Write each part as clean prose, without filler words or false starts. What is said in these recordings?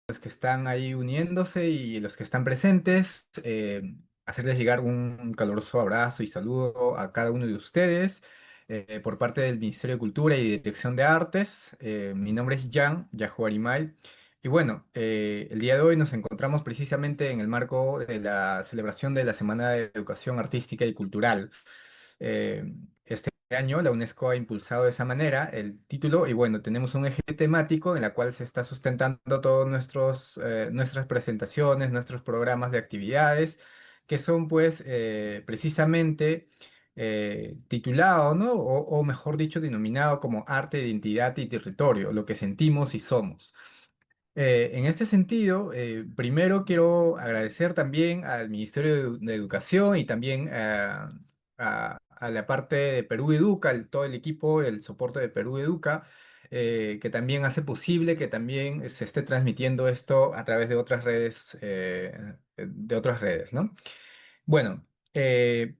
los que están ahí uniéndose y los que están presentes, hacerles llegar un caluroso abrazo y saludo a cada uno de ustedes por parte del Ministerio de Cultura y Dirección de Artes. Mi nombre es Jan Yahuarimay. Y bueno, el día de hoy nos encontramos precisamente en el marco de la celebración de la Semana de Educación Artística y Cultural. Este año la UNESCO ha impulsado de esa manera el título y bueno, tenemos un eje temático en la cual se está sustentando todos nuestras presentaciones, nuestros programas de actividades, que son pues precisamente titulado, ¿no? O mejor dicho, denominado como arte, identidad y territorio, lo que sentimos y somos. En este sentido, primero quiero agradecer también al Ministerio de Educación y también a la parte de Perú Educa, todo el equipo, el soporte de Perú Educa, que también hace posible que también se esté transmitiendo esto a través de otras redes, ¿no? Bueno,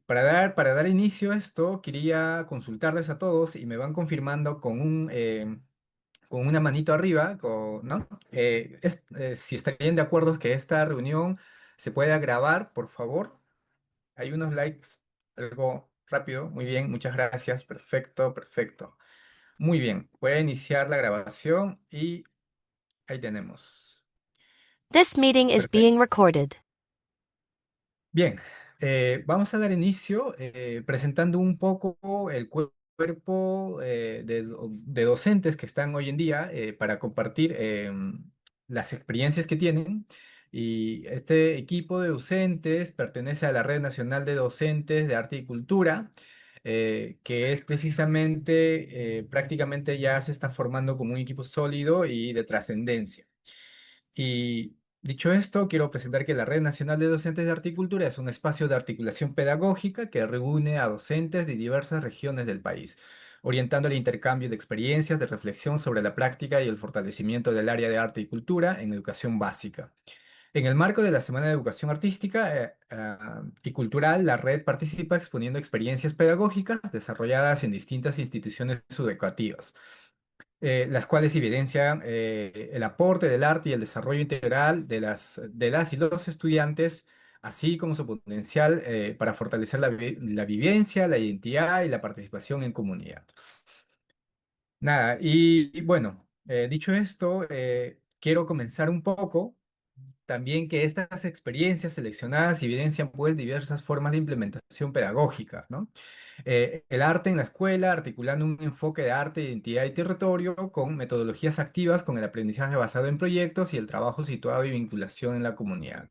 para dar inicio a esto, quería consultarles a todos y me van confirmando con una manito arriba, ¿no? Si estarían de acuerdo que esta reunión se pueda grabar, por favor. Hay unos likes, algo rápido. Muy bien, muchas gracias. Perfecto, perfecto. Muy bien, voy a iniciar la grabación y ahí tenemos. This meeting is being Perfecto. recorded. Bien, vamos a dar inicio presentando un poco el cuerpo de docentes que están hoy en día para compartir las experiencias que tienen. Y este equipo de docentes pertenece a la Red Nacional de Docentes de Arte y Cultura, que es precisamente, prácticamente ya se está formando como un equipo sólido y de trascendencia. Y dicho esto, quiero presentar que la Red Nacional de Docentes de Articultura es un espacio de articulación pedagógica que reúne a docentes de diversas regiones del país, orientando el intercambio de experiencias, de reflexión sobre la práctica y el fortalecimiento del área de arte y cultura en educación básica. En el marco de la Semana de Educación Artística y Cultural, la red participa exponiendo experiencias pedagógicas desarrolladas en distintas instituciones educativas, las cuales evidencian el aporte del arte y el desarrollo integral de las y los estudiantes, así como su potencial para fortalecer la vivencia, la identidad y la participación en comunidad. Nada, y bueno, dicho esto, quiero comenzar un poco también que estas experiencias seleccionadas evidencian pues diversas formas de implementación pedagógica, ¿no? El arte en la escuela, articulando un enfoque de arte, identidad y territorio con metodologías activas, con el aprendizaje basado en proyectos y el trabajo situado y vinculación en la comunidad.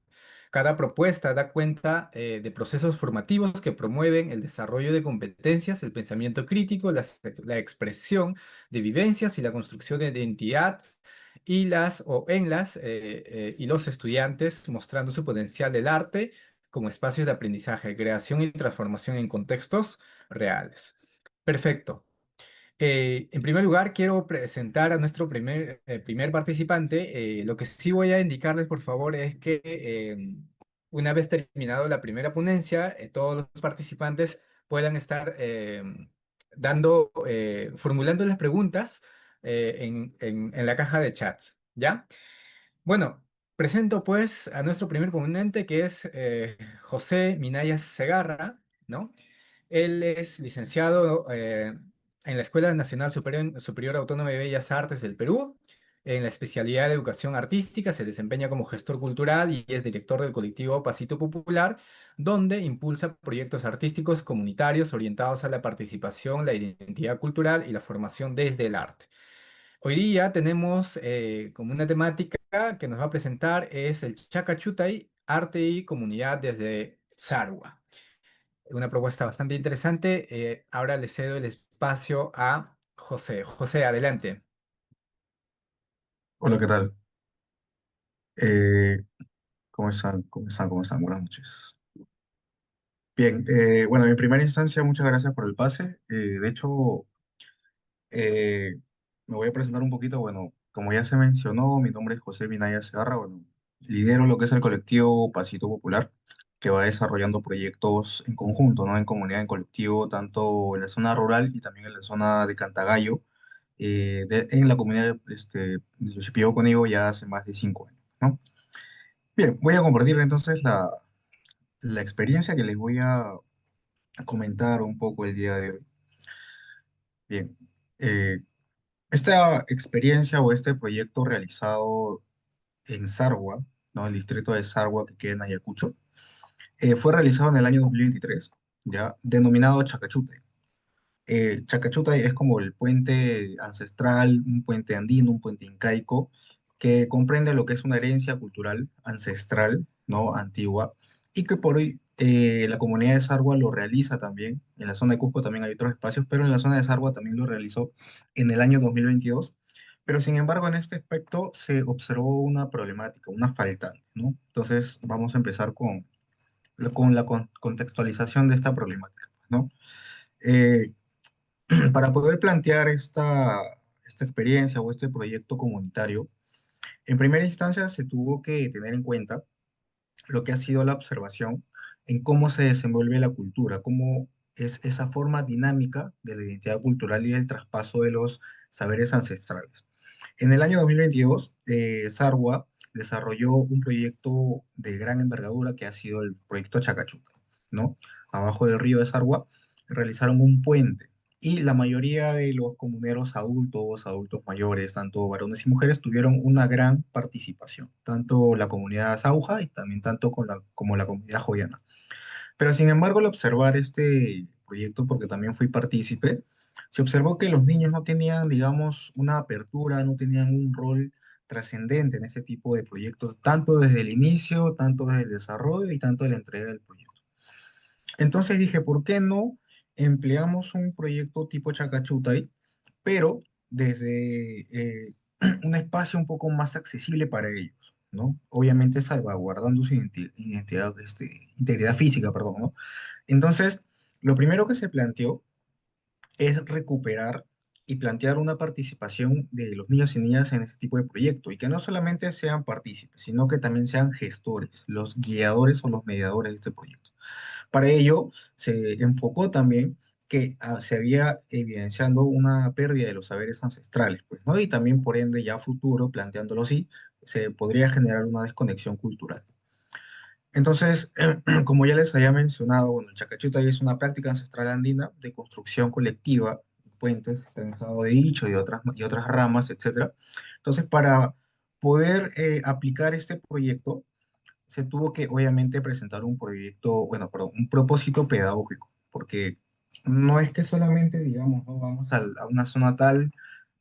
Cada propuesta da cuenta de procesos formativos que promueven el desarrollo de competencias, el pensamiento crítico, la expresión de vivencias y la construcción de identidad y y los estudiantes mostrando su potencial del arte como espacios de aprendizaje, creación y transformación en contextos reales. Perfecto. En primer lugar, quiero presentar a nuestro primer participante. Lo que sí voy a indicarles, por favor, es que una vez terminado la primera ponencia, todos los participantes puedan estar formulando las preguntas en la caja de chats, ¿ya? Bueno, presento pues a nuestro primer ponente que es José Minaya Segarra, ¿no? Él es licenciado en la Escuela Nacional Superior Autónoma de Bellas Artes del Perú. En la especialidad de Educación Artística se desempeña como gestor cultural y es director del colectivo Pasito Popular, donde impulsa proyectos artísticos comunitarios orientados a la participación, la identidad cultural y la formación desde el arte. Hoy día tenemos como una temática que nos va a presentar es el Chacachutay, arte y comunidad desde Sarua. Una propuesta bastante interesante. Ahora le cedo el espacio a José. José, adelante. Hola, ¿qué tal? Eh, ¿Cómo están? ¿Cómo están? ¿Cómo están? Buenas noches. Bien, bueno, en primera instancia, muchas gracias por el pase. De hecho, eh, me voy a presentar un poquito. Bueno, como ya se mencionó, mi nombre es José Minaya Segarra. Bueno, lidero lo que es el colectivo Pasito Popular, que va desarrollando proyectos en conjunto, ¿no? En comunidad, en colectivo, tanto en la zona rural y también en la zona de Cantagallo, en la comunidad de Yoshipillo Conigo ya hace más de 5 años. ¿no? Bien, voy a compartir entonces la experiencia que les voy a comentar un poco el día de hoy. Bien, eh, esta experiencia o este proyecto realizado en Sarwa, ¿no? El distrito de Sarwa que queda en Ayacucho, fue realizado en el año 2023, ¿ya? Denominado Chacachute. Chacachuta es como el puente ancestral, un puente andino, un puente incaico, que comprende lo que es una herencia cultural ancestral, ¿no? Antigua, y que por hoy la comunidad de Sarwa lo realiza también. En la zona de Cusco también hay otros espacios, pero en la zona de Sarwa también lo realizó en el año 2022. Pero sin embargo, en este aspecto se observó una problemática, una faltante, ¿no? Entonces, vamos a empezar con la contextualización de esta problemática, ¿no? Eh, para poder plantear esta experiencia o este proyecto comunitario, en primera instancia se tuvo que tener en cuenta lo que ha sido la observación en cómo se desenvuelve la cultura, cómo es esa forma dinámica de la identidad cultural y el traspaso de los saberes ancestrales. En el año 2022, Sarwa desarrolló un proyecto de gran envergadura que ha sido el proyecto Chacachuca, ¿no? Abajo del río de Sarwa realizaron un puente y la mayoría de los comuneros adultos, adultos mayores, tanto varones y mujeres, tuvieron una gran participación, tanto la comunidad Sauja y también tanto como la comunidad joyana. Pero sin embargo, al observar este proyecto, porque también fui partícipe, se observó que los niños no tenían, digamos, una apertura, no tenían un rol trascendente en ese tipo de proyectos, tanto desde el inicio, tanto desde el desarrollo y tanto de la entrega del proyecto. Entonces dije, ¿por qué no empleamos un proyecto tipo Chacachutay, pero desde un espacio un poco más accesible para ellos, ¿no? Obviamente salvaguardando su identidad, integridad física, perdón, ¿no? Entonces, lo primero que se planteó es recuperar y plantear una participación de los niños y niñas en este tipo de proyecto y que no solamente sean partícipes, sino que también sean gestores, los guiadores o los mediadores de este proyecto. Para ello, se enfocó también que se había evidenciando una pérdida de los saberes ancestrales, pues, ¿no? Y también, por ende, ya a futuro, planteándolo así, se podría generar una desconexión cultural. Entonces, como ya les había mencionado, bueno, el Chacachuta es una práctica ancestral andina de construcción colectiva, puentes, trenzado de dicho y otras ramas, etcétera. Entonces, para poder aplicar este proyecto, se tuvo que obviamente presentar un proyecto, bueno, perdón, un propósito pedagógico, porque no es que solamente digamos, no vamos a una zona tal,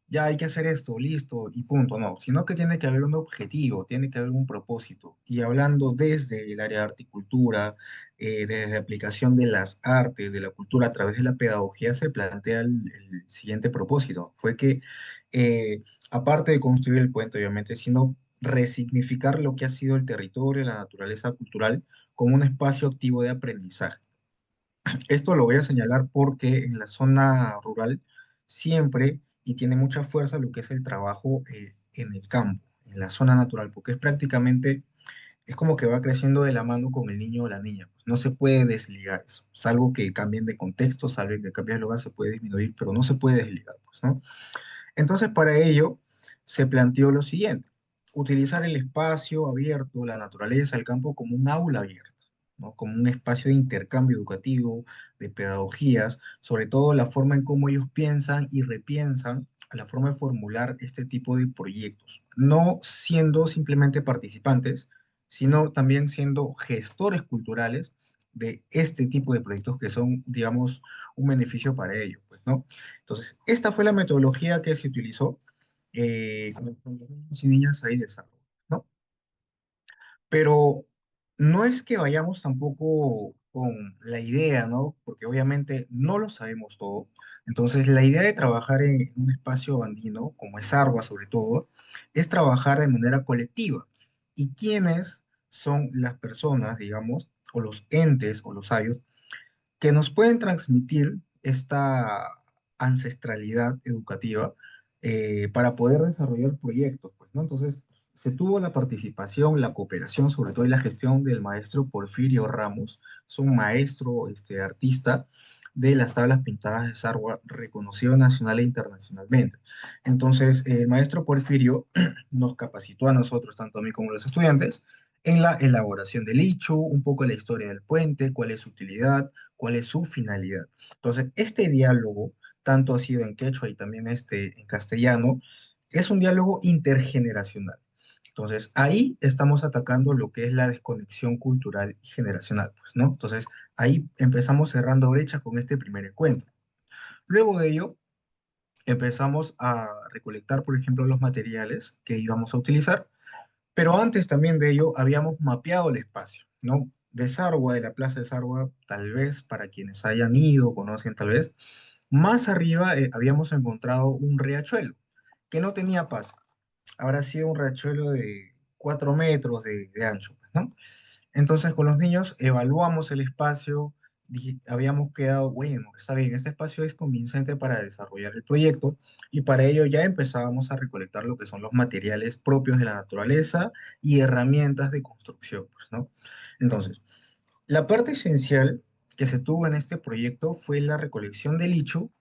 ya hay que hacer esto, listo y punto, no, sino que tiene que haber un objetivo, tiene que haber un propósito. Y hablando desde el área de arte y cultura, desde la aplicación de las artes, de la cultura a través de la pedagogía, se plantea el siguiente propósito. Fue que, eh, aparte de construir el puente, obviamente, sino resignificar lo que ha sido el territorio, la naturaleza cultural, como un espacio activo de aprendizaje. Esto lo voy a señalar porque en la zona rural siempre y tiene mucha fuerza lo que es el trabajo en el campo, en la zona natural, porque es prácticamente, es como que va creciendo de la mano con el niño o la niña. Pues, no se puede desligar eso, salvo que cambien de contexto, salvo que cambien de lugar, se puede disminuir, pero no se puede desligar, pues, ¿no? Entonces, para ello, se planteó lo siguiente: utilizar el espacio abierto, la naturaleza, el campo como un aula abierta, ¿no? Como un espacio de intercambio educativo, de pedagogías, sobre todo la forma en cómo ellos piensan y repiensan a la forma de formular este tipo de proyectos, no siendo simplemente participantes, sino también siendo gestores culturales de este tipo de proyectos que son, digamos, un beneficio para ellos, pues, ¿no? Entonces, esta fue la metodología que se utilizó con los niños y niñas ahí de desarrollo, ¿no? Pero no es que vayamos tampoco con la idea, ¿no? Porque obviamente no lo sabemos todo. Entonces, la idea de trabajar en un espacio andino, como es Argua sobre todo, es trabajar de manera colectiva. ¿Y quiénes son las personas, digamos, o los entes o los sabios que nos pueden transmitir esta ancestralidad educativa para poder desarrollar proyectos, pues, ¿no? Entonces, se tuvo la participación, la cooperación, sobre todo y la gestión del maestro Porfirio Ramos, es un maestro artista de las tablas pintadas de Sarwa, reconocido nacional e internacionalmente. Entonces, el maestro Porfirio nos capacitó a nosotros, tanto a mí como a los estudiantes, en la elaboración del Ichu, un poco la historia del puente, cuál es su utilidad, cuál es su finalidad. Entonces, este diálogo, tanto ha sido en quechua y también en castellano, es un diálogo intergeneracional. Entonces, ahí estamos atacando lo que es la desconexión cultural y generacional, pues, ¿no? Entonces, ahí empezamos cerrando brecha con este primer encuentro. Luego de ello, empezamos a recolectar, por ejemplo, los materiales que íbamos a utilizar, pero antes también de ello habíamos mapeado el espacio, ¿no? De Sarwa, de la Plaza de Sarwa, tal vez para quienes hayan ido, conocen tal vez, más arriba habíamos encontrado un riachuelo que no tenía paso. Habrá sido un riachuelo de 4 metros de ancho, pues, ¿no? Entonces, con los niños evaluamos el espacio, habíamos quedado, bueno, está bien, ese espacio es convincente para desarrollar el proyecto y para ello ya empezábamos a recolectar lo que son los materiales propios de la naturaleza y herramientas de construcción, pues, ¿no? Entonces, la parte esencial que se tuvo en este proyecto fue la recolección del lichu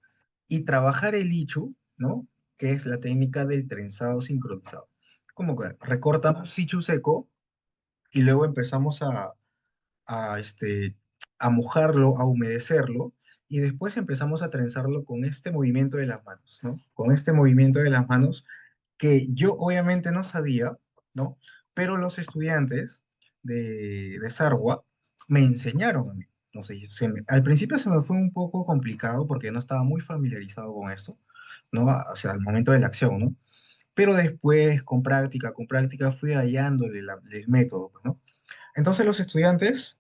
y trabajar el lichu, ¿no? Que es la técnica del trenzado sincronizado. Como que recortamos sichu seco y luego empezamos a, este, a mojarlo, a humedecerlo, y después empezamos a trenzarlo con este movimiento de las manos, ¿no? Con este movimiento de las manos que yo obviamente no sabía, ¿no? Pero los estudiantes de Sarwa me enseñaron a mí. No sé, al principio se me fue un poco complicado porque no estaba muy familiarizado con esto, ¿no? O sea, al momento de la acción, ¿no? Pero después, con práctica, fui hallándole el método, pues, ¿no? Entonces los estudiantes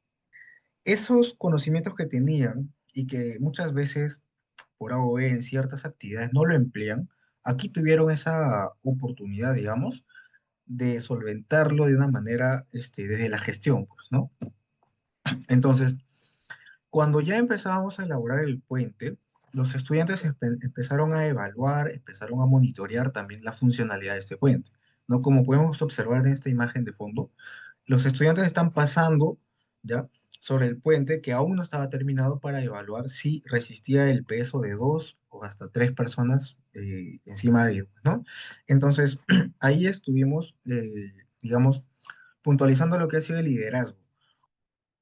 esos conocimientos que tenían y que muchas veces por A o B en ciertas actividades no lo emplean, aquí tuvieron esa oportunidad, digamos, de solventarlo de una manera desde la gestión, pues, ¿no? Entonces, cuando ya empezábamos a elaborar el puente, los estudiantes empezaron a evaluar, empezaron a monitorear también la funcionalidad de este puente, ¿no? Como podemos observar en esta imagen de fondo, los estudiantes están pasando ya sobre el puente que aún no estaba terminado para evaluar si resistía el peso de dos o hasta tres personas encima de ellos, ¿no? Entonces, ahí estuvimos, digamos, puntualizando lo que ha sido el liderazgo.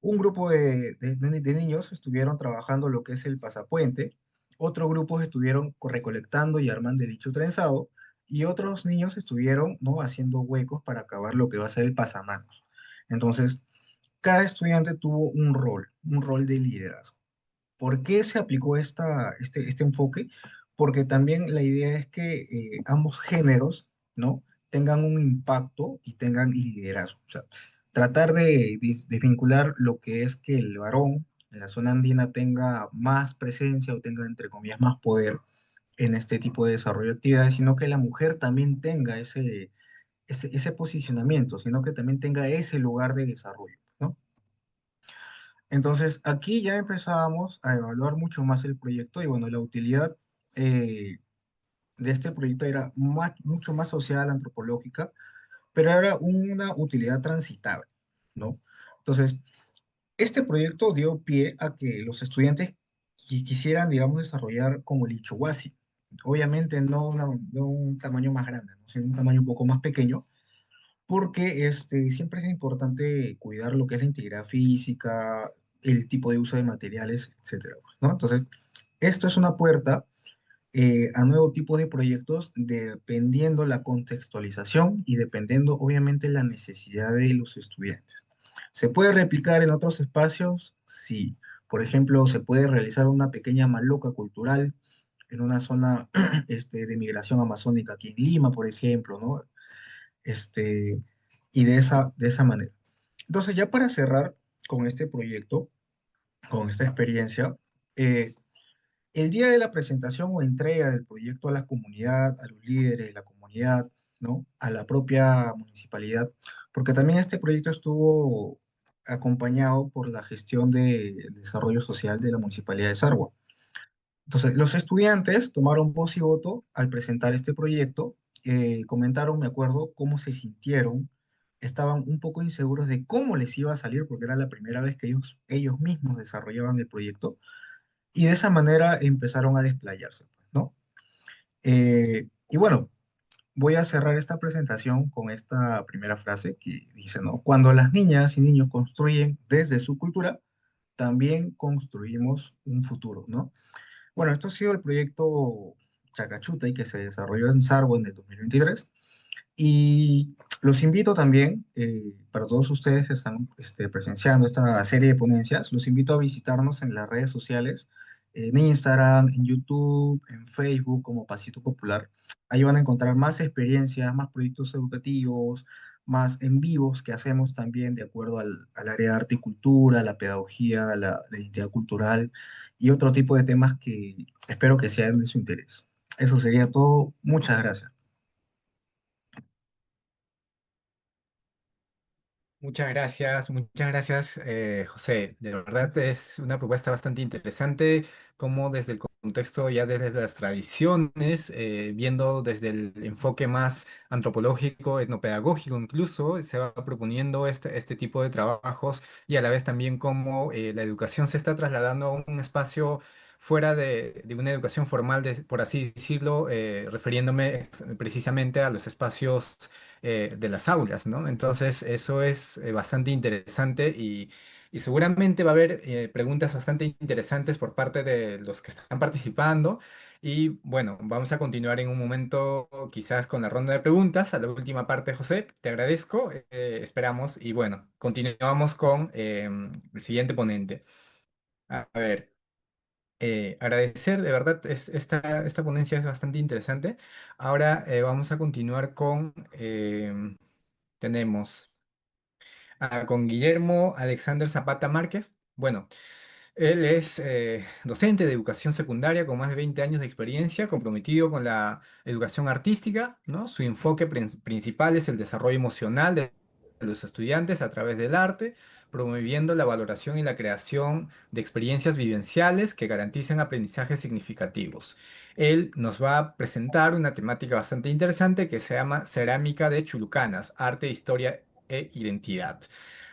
Un grupo de niños estuvieron trabajando lo que es el pasapuente, otros grupos estuvieron recolectando y armando el dicho trenzado, y otros niños estuvieron, ¿no? haciendo huecos para acabar lo que va a ser el pasamanos. Entonces, cada estudiante tuvo un rol de liderazgo. ¿Por qué se aplicó este enfoque? Porque también la idea es que ambos géneros, ¿no? tengan un impacto y tengan liderazgo. O sea, tratar de desvincular lo que es que el varón en la zona andina tenga más presencia o tenga, entre comillas, más poder en este tipo de desarrollo de actividades, sino que la mujer también tenga ese posicionamiento, sino que también tenga ese lugar de desarrollo, ¿no? Entonces, aquí ya empezábamos a evaluar mucho más el proyecto y bueno, la utilidad eh, de este proyecto era mucho más social, antropológica, pero era una utilidad transitable, ¿no? Entonces, este proyecto dio pie a que los estudiantes quisieran, digamos, desarrollar como el Ichuhuasi. Obviamente no, no un tamaño más grande, ¿no? Sino un tamaño un poco más pequeño, porque siempre es importante cuidar lo que es la integridad física, el tipo de uso de materiales, etcétera, ¿no? Entonces, esto es una puerta a nuevos tipos de proyectos dependiendo la contextualización y dependiendo, obviamente, la necesidad de los estudiantes. ¿Se puede replicar en otros espacios? Sí. Por ejemplo, se puede realizar una pequeña maloca cultural en una zona de migración amazónica aquí en Lima, por ejemplo, ¿no? este, y de esa manera. Entonces, ya para cerrar con este proyecto, con esta experiencia, eh, el día de la presentación o entrega del proyecto a la comunidad, a los líderes de la comunidad, ¿no? A la propia municipalidad, porque también este proyecto estuvo acompañado por la gestión de desarrollo social de la municipalidad de Sarwa. Entonces, los estudiantes tomaron voz y voto al presentar este proyecto, comentaron, me acuerdo, cómo se sintieron, estaban un poco inseguros de cómo les iba a salir, porque era la primera vez que ellos mismos desarrollaban el proyecto, y de esa manera empezaron a desplayarse, pues, ¿no? Y bueno, voy a cerrar esta presentación con esta primera frase que dice, ¿no? Cuando las niñas y niños construyen desde su cultura, también construimos un futuro, ¿no? Bueno, esto ha sido el proyecto Chacachuta y que se desarrolló en Sarbo en el 2023. Y los invito también, para todos ustedes que están presenciando esta serie de ponencias, los invito a visitarnos en las redes sociales, en Instagram, en YouTube, en Facebook como Pasito Popular. Ahí van a encontrar más experiencias, más proyectos educativos, más en vivos que hacemos también de acuerdo al área de arte y cultura, la pedagogía, la identidad cultural y otro tipo de temas que espero que sean de su interés. Eso sería todo. Muchas gracias. Muchas gracias, José. De verdad es una propuesta bastante interesante, como desde el contexto, ya desde las tradiciones, viendo desde el enfoque más antropológico, etnopedagógico incluso, se va proponiendo este tipo de trabajos y a la vez también cómo la educación se está trasladando a un espacio fuera de una educación formal, por así decirlo, refiriéndome precisamente a los espacios de las aulas, ¿no? Entonces, eso es bastante interesante y seguramente va a haber preguntas bastante interesantes por parte de los que están participando. Y bueno, vamos a continuar en un momento quizás con la ronda de preguntas. A la última parte, José, te agradezco, esperamos y bueno, continuamos con el siguiente ponente. A ver. Agradecer, de verdad, esta ponencia es bastante interesante. Ahora vamos a continuar con, tenemos con Guillermo Alexander Zapata Márquez. Bueno, él es docente de educación secundaria con más de 20 años de experiencia, comprometido con la educación artística, ¿no? Su enfoque principal es el desarrollo emocional de los estudiantes a través del arte, promoviendo la valoración y la creación de experiencias vivenciales que garanticen aprendizajes significativos. Él nos va a presentar una temática bastante interesante que se llama Cerámica de Chulucanas, Arte, Historia e Identidad.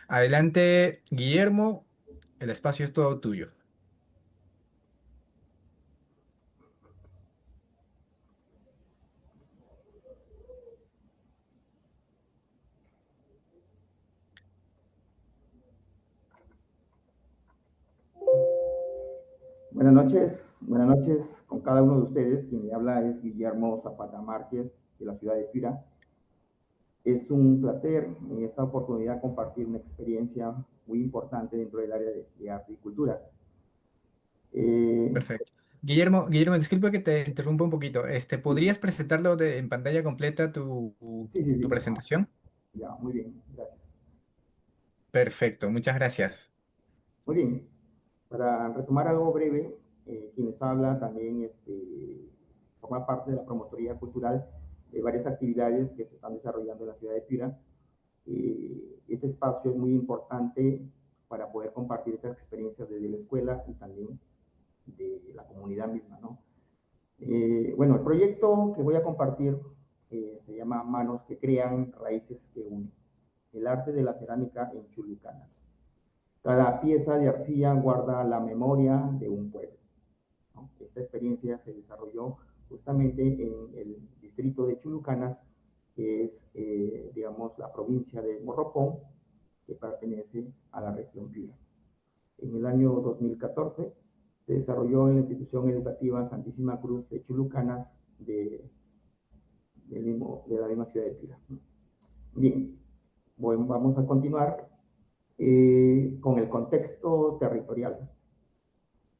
Adelante, Guillermo, el espacio es todo tuyo. Buenas noches con cada uno de ustedes. Quien me habla es Guillermo Zapata Márquez, de la ciudad de Piura. Es un placer en esta oportunidad compartir una experiencia muy importante dentro del área de arte y cultura. Eh, Perfecto. Guillermo, disculpa que te interrumpa un poquito. sí, ¿Podrías presentarlo en pantalla completa tu sí. presentación? Ya, muy bien, gracias. Perfecto, muchas gracias. Muy bien, para retomar algo breve, quienes habla también forma parte de la promotoría cultural de varias actividades que se están desarrollando en la ciudad de Piura. Este espacio es muy importante para poder compartir estas experiencias desde la escuela y también de la comunidad misma, ¿no? Bueno, el proyecto que voy a compartir se llama Manos que crean, raíces que unen. El arte de la cerámica en Chulucanas. Cada pieza de arcilla guarda la memoria de un pueblo, ¿no? Esta experiencia se desarrolló justamente en el distrito de Chulucanas, que es, digamos, la provincia de Morropón, que pertenece a la región Piura. En el año 2014 se desarrolló en la institución educativa Santísima Cruz de Chulucanas de la misma ciudad de Piura. Bien, bueno, vamos a continuar con el contexto territorial.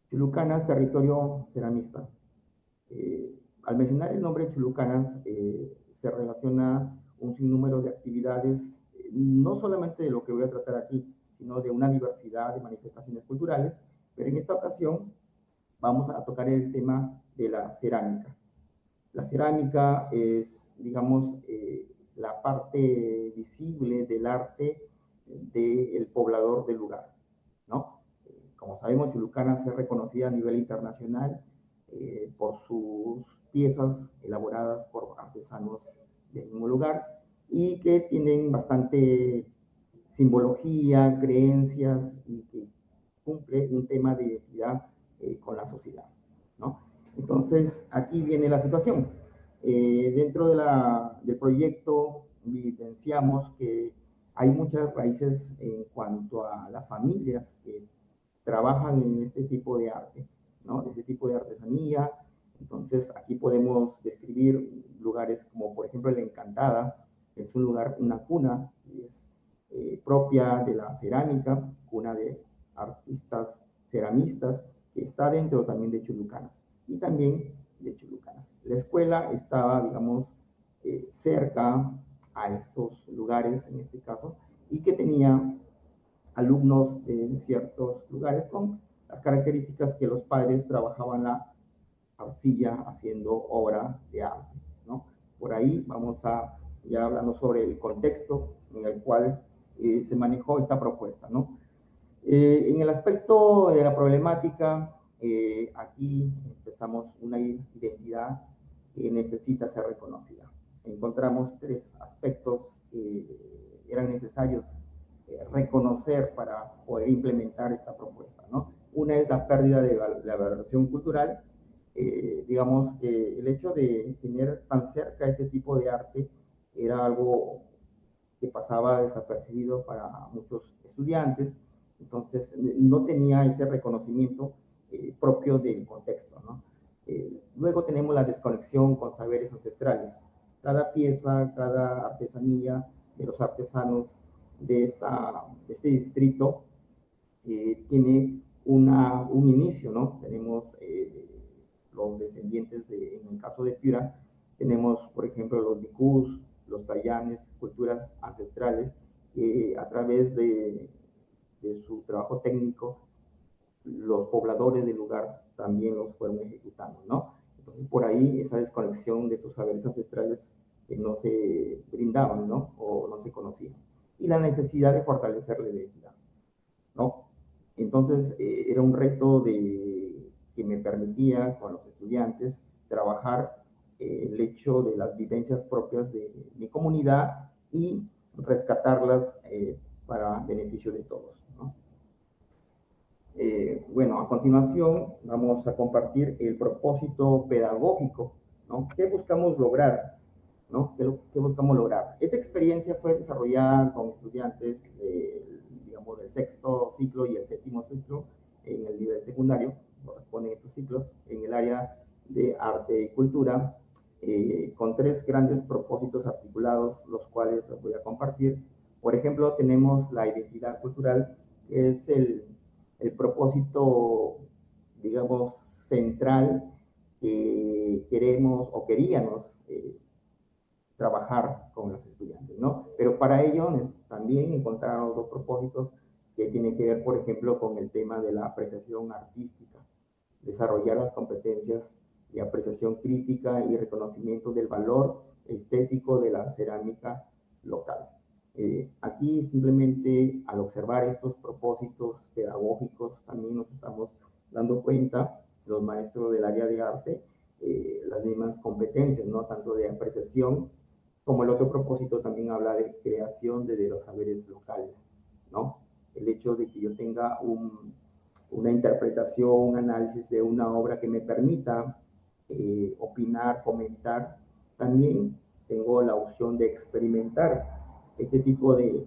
Chulucanas, territorio ceramista. Al mencionar el nombre Chulucanas, se relaciona un sinnúmero de actividades, no solamente de lo que voy a tratar aquí, sino de una diversidad de manifestaciones culturales, pero en esta ocasión vamos a tocar el tema de la cerámica. La cerámica es, digamos, la parte visible del arte del poblador del lugar, ¿no? Como sabemos, Chulucana es reconocida a nivel internacional por sus piezas elaboradas por artesanos del mismo lugar y que tienen bastante simbología, creencias y que cumple un tema de identidad con la sociedad, ¿no? Entonces, aquí viene la situación. Dentro del proyecto vivenciamos que hay muchas raíces en cuanto a las familias que trabajan en este tipo de arte, ¿no? Este tipo de artesanía. Entonces, aquí podemos describir lugares como, por ejemplo, La Encantada, que es un lugar, una cuna, que es propia de la cerámica, cuna de artistas ceramistas, que está dentro también de Chulucanas, y también de Chulucanas. La escuela estaba, digamos, cerca a estos lugares, en este caso, y que tenía alumnos de ciertos lugares con las características que los padres trabajaban la arcilla haciendo obra de arte, ¿no? Por ahí vamos a, ya hablando sobre el contexto en el cual se manejó esta propuesta, ¿no? En el aspecto de la problemática, aquí empezamos una identidad que necesita ser reconocida. Encontramos tres aspectos que eran necesarios reconocer para poder implementar esta propuesta, ¿no? Una es la pérdida de la valoración cultural. Digamos que el hecho de tener tan cerca este tipo de arte era algo que pasaba desapercibido para muchos estudiantes, entonces no tenía ese reconocimiento propio del contexto, ¿no? Luego tenemos la desconexión con saberes ancestrales. Cada pieza, cada artesanía de los artesanos de este distrito tiene un inicio, ¿no? Tenemos los descendientes, en el caso de Piura, tenemos, por ejemplo, los bicús, los tayanes, culturas ancestrales, que a través de su trabajo técnico, los pobladores del lugar también los fueron ejecutando, ¿no? Entonces, por ahí, esa desconexión de estos saberes ancestrales que no se brindaban, ¿no? O no se conocían. Y la necesidad de fortalecer la identidad, ¿no? Entonces, era un reto que me permitía con los estudiantes trabajar el hecho de las vivencias propias de mi comunidad y rescatarlas para beneficio de todos, ¿no? Bueno, a continuación vamos a compartir el propósito pedagógico, ¿no? ¿Qué buscamos lograr? ¿No? ¿Qué buscamos lograr? Esta experiencia fue desarrollada con estudiantes, digamos, del sexto ciclo y el séptimo ciclo en el nivel secundario, corresponden estos ciclos, en el área de arte y cultura, con tres grandes propósitos articulados, los cuales los voy a compartir. Por ejemplo, tenemos la identidad cultural, que es el propósito, digamos, central que queremos o queríamos trabajar con los estudiantes, ¿no? Pero para ello también encontraron dos propósitos que tienen que ver, por ejemplo, con el tema de la apreciación artística, desarrollar las competencias de apreciación crítica y reconocimiento del valor estético de la cerámica local. Aquí simplemente al observar estos propósitos pedagógicos también nos estamos dando cuenta, los maestros del área de arte, las mismas competencias, ¿no? Tanto de apreciación como el otro propósito también habla de creación de los saberes locales, ¿no? El hecho de que yo tenga una interpretación, un análisis de una obra que me permita opinar, comentar, también tengo la opción de experimentar este tipo de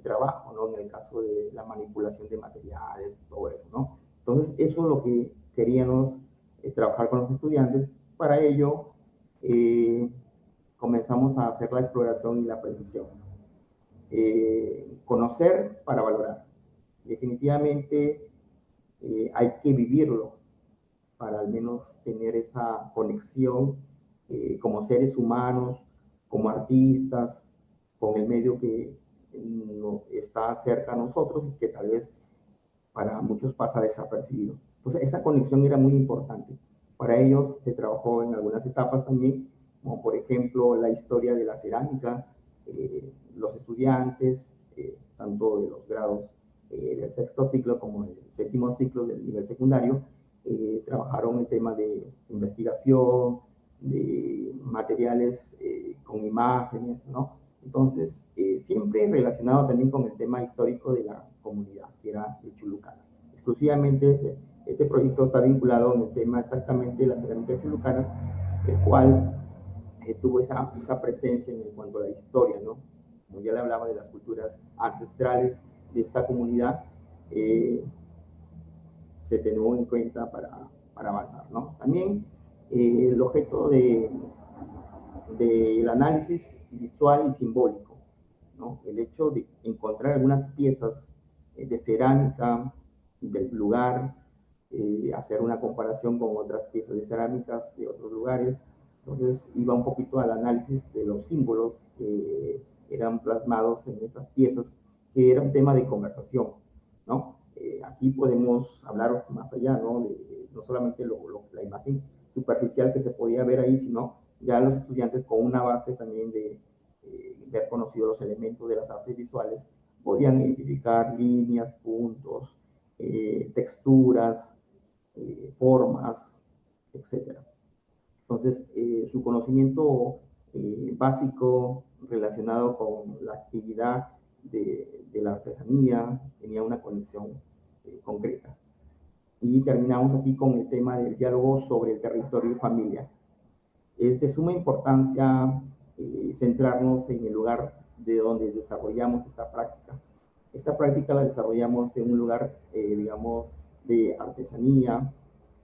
trabajo, ¿no? En el caso de la manipulación de materiales, todo eso, ¿no? Entonces, eso es lo que queríamos trabajar con los estudiantes. Para ello, comenzamos a hacer la exploración y la precisión. Conocer para valorar. Definitivamente hay que vivirlo para al menos tener esa conexión como seres humanos, como artistas, con el medio que no, está cerca a nosotros y que tal vez para muchos pasa desapercibido. Entonces, esa conexión era muy importante. Para ello se trabajó en algunas etapas también, como por ejemplo la historia de la cerámica, los estudiantes, tanto de los grados del sexto ciclo como del séptimo ciclo del nivel secundario, trabajaron el tema de investigación, de materiales con imágenes, ¿no? Entonces, siempre relacionado también con el tema histórico de la comunidad, que era el Chulucana. exclusivamente este proyecto está vinculado en el tema exactamente de las cerámicas cholucanas, el cual tuvo esa presencia en cuanto a la historia, ¿no? Como ya le hablaba de las culturas ancestrales de esta comunidad, se tuvo en cuenta para avanzar, ¿no? También el objeto del análisis visual y simbólico, ¿no? El hecho de encontrar algunas piezas de cerámica del lugar, hacer una comparación con otras piezas de cerámicas de otros lugares. Entonces iba un poquito al análisis de los símbolos que eran plasmados en estas piezas, que era un tema de conversación, ¿no? Aquí podemos hablar más allá, ¿no? No solamente la imagen superficial que se podía ver ahí, sino ya los estudiantes con una base también de ver conocido los elementos de las artes visuales, podían identificar líneas, puntos, texturas, formas, etcétera. Entonces, su conocimiento básico relacionado con la actividad de la artesanía tenía una conexión concreta. Y terminamos aquí con el tema del diálogo sobre el territorio y familia. Es de suma importancia centrarnos en el lugar de donde desarrollamos esta práctica. Esta práctica la desarrollamos en un lugar, digamos, de artesanía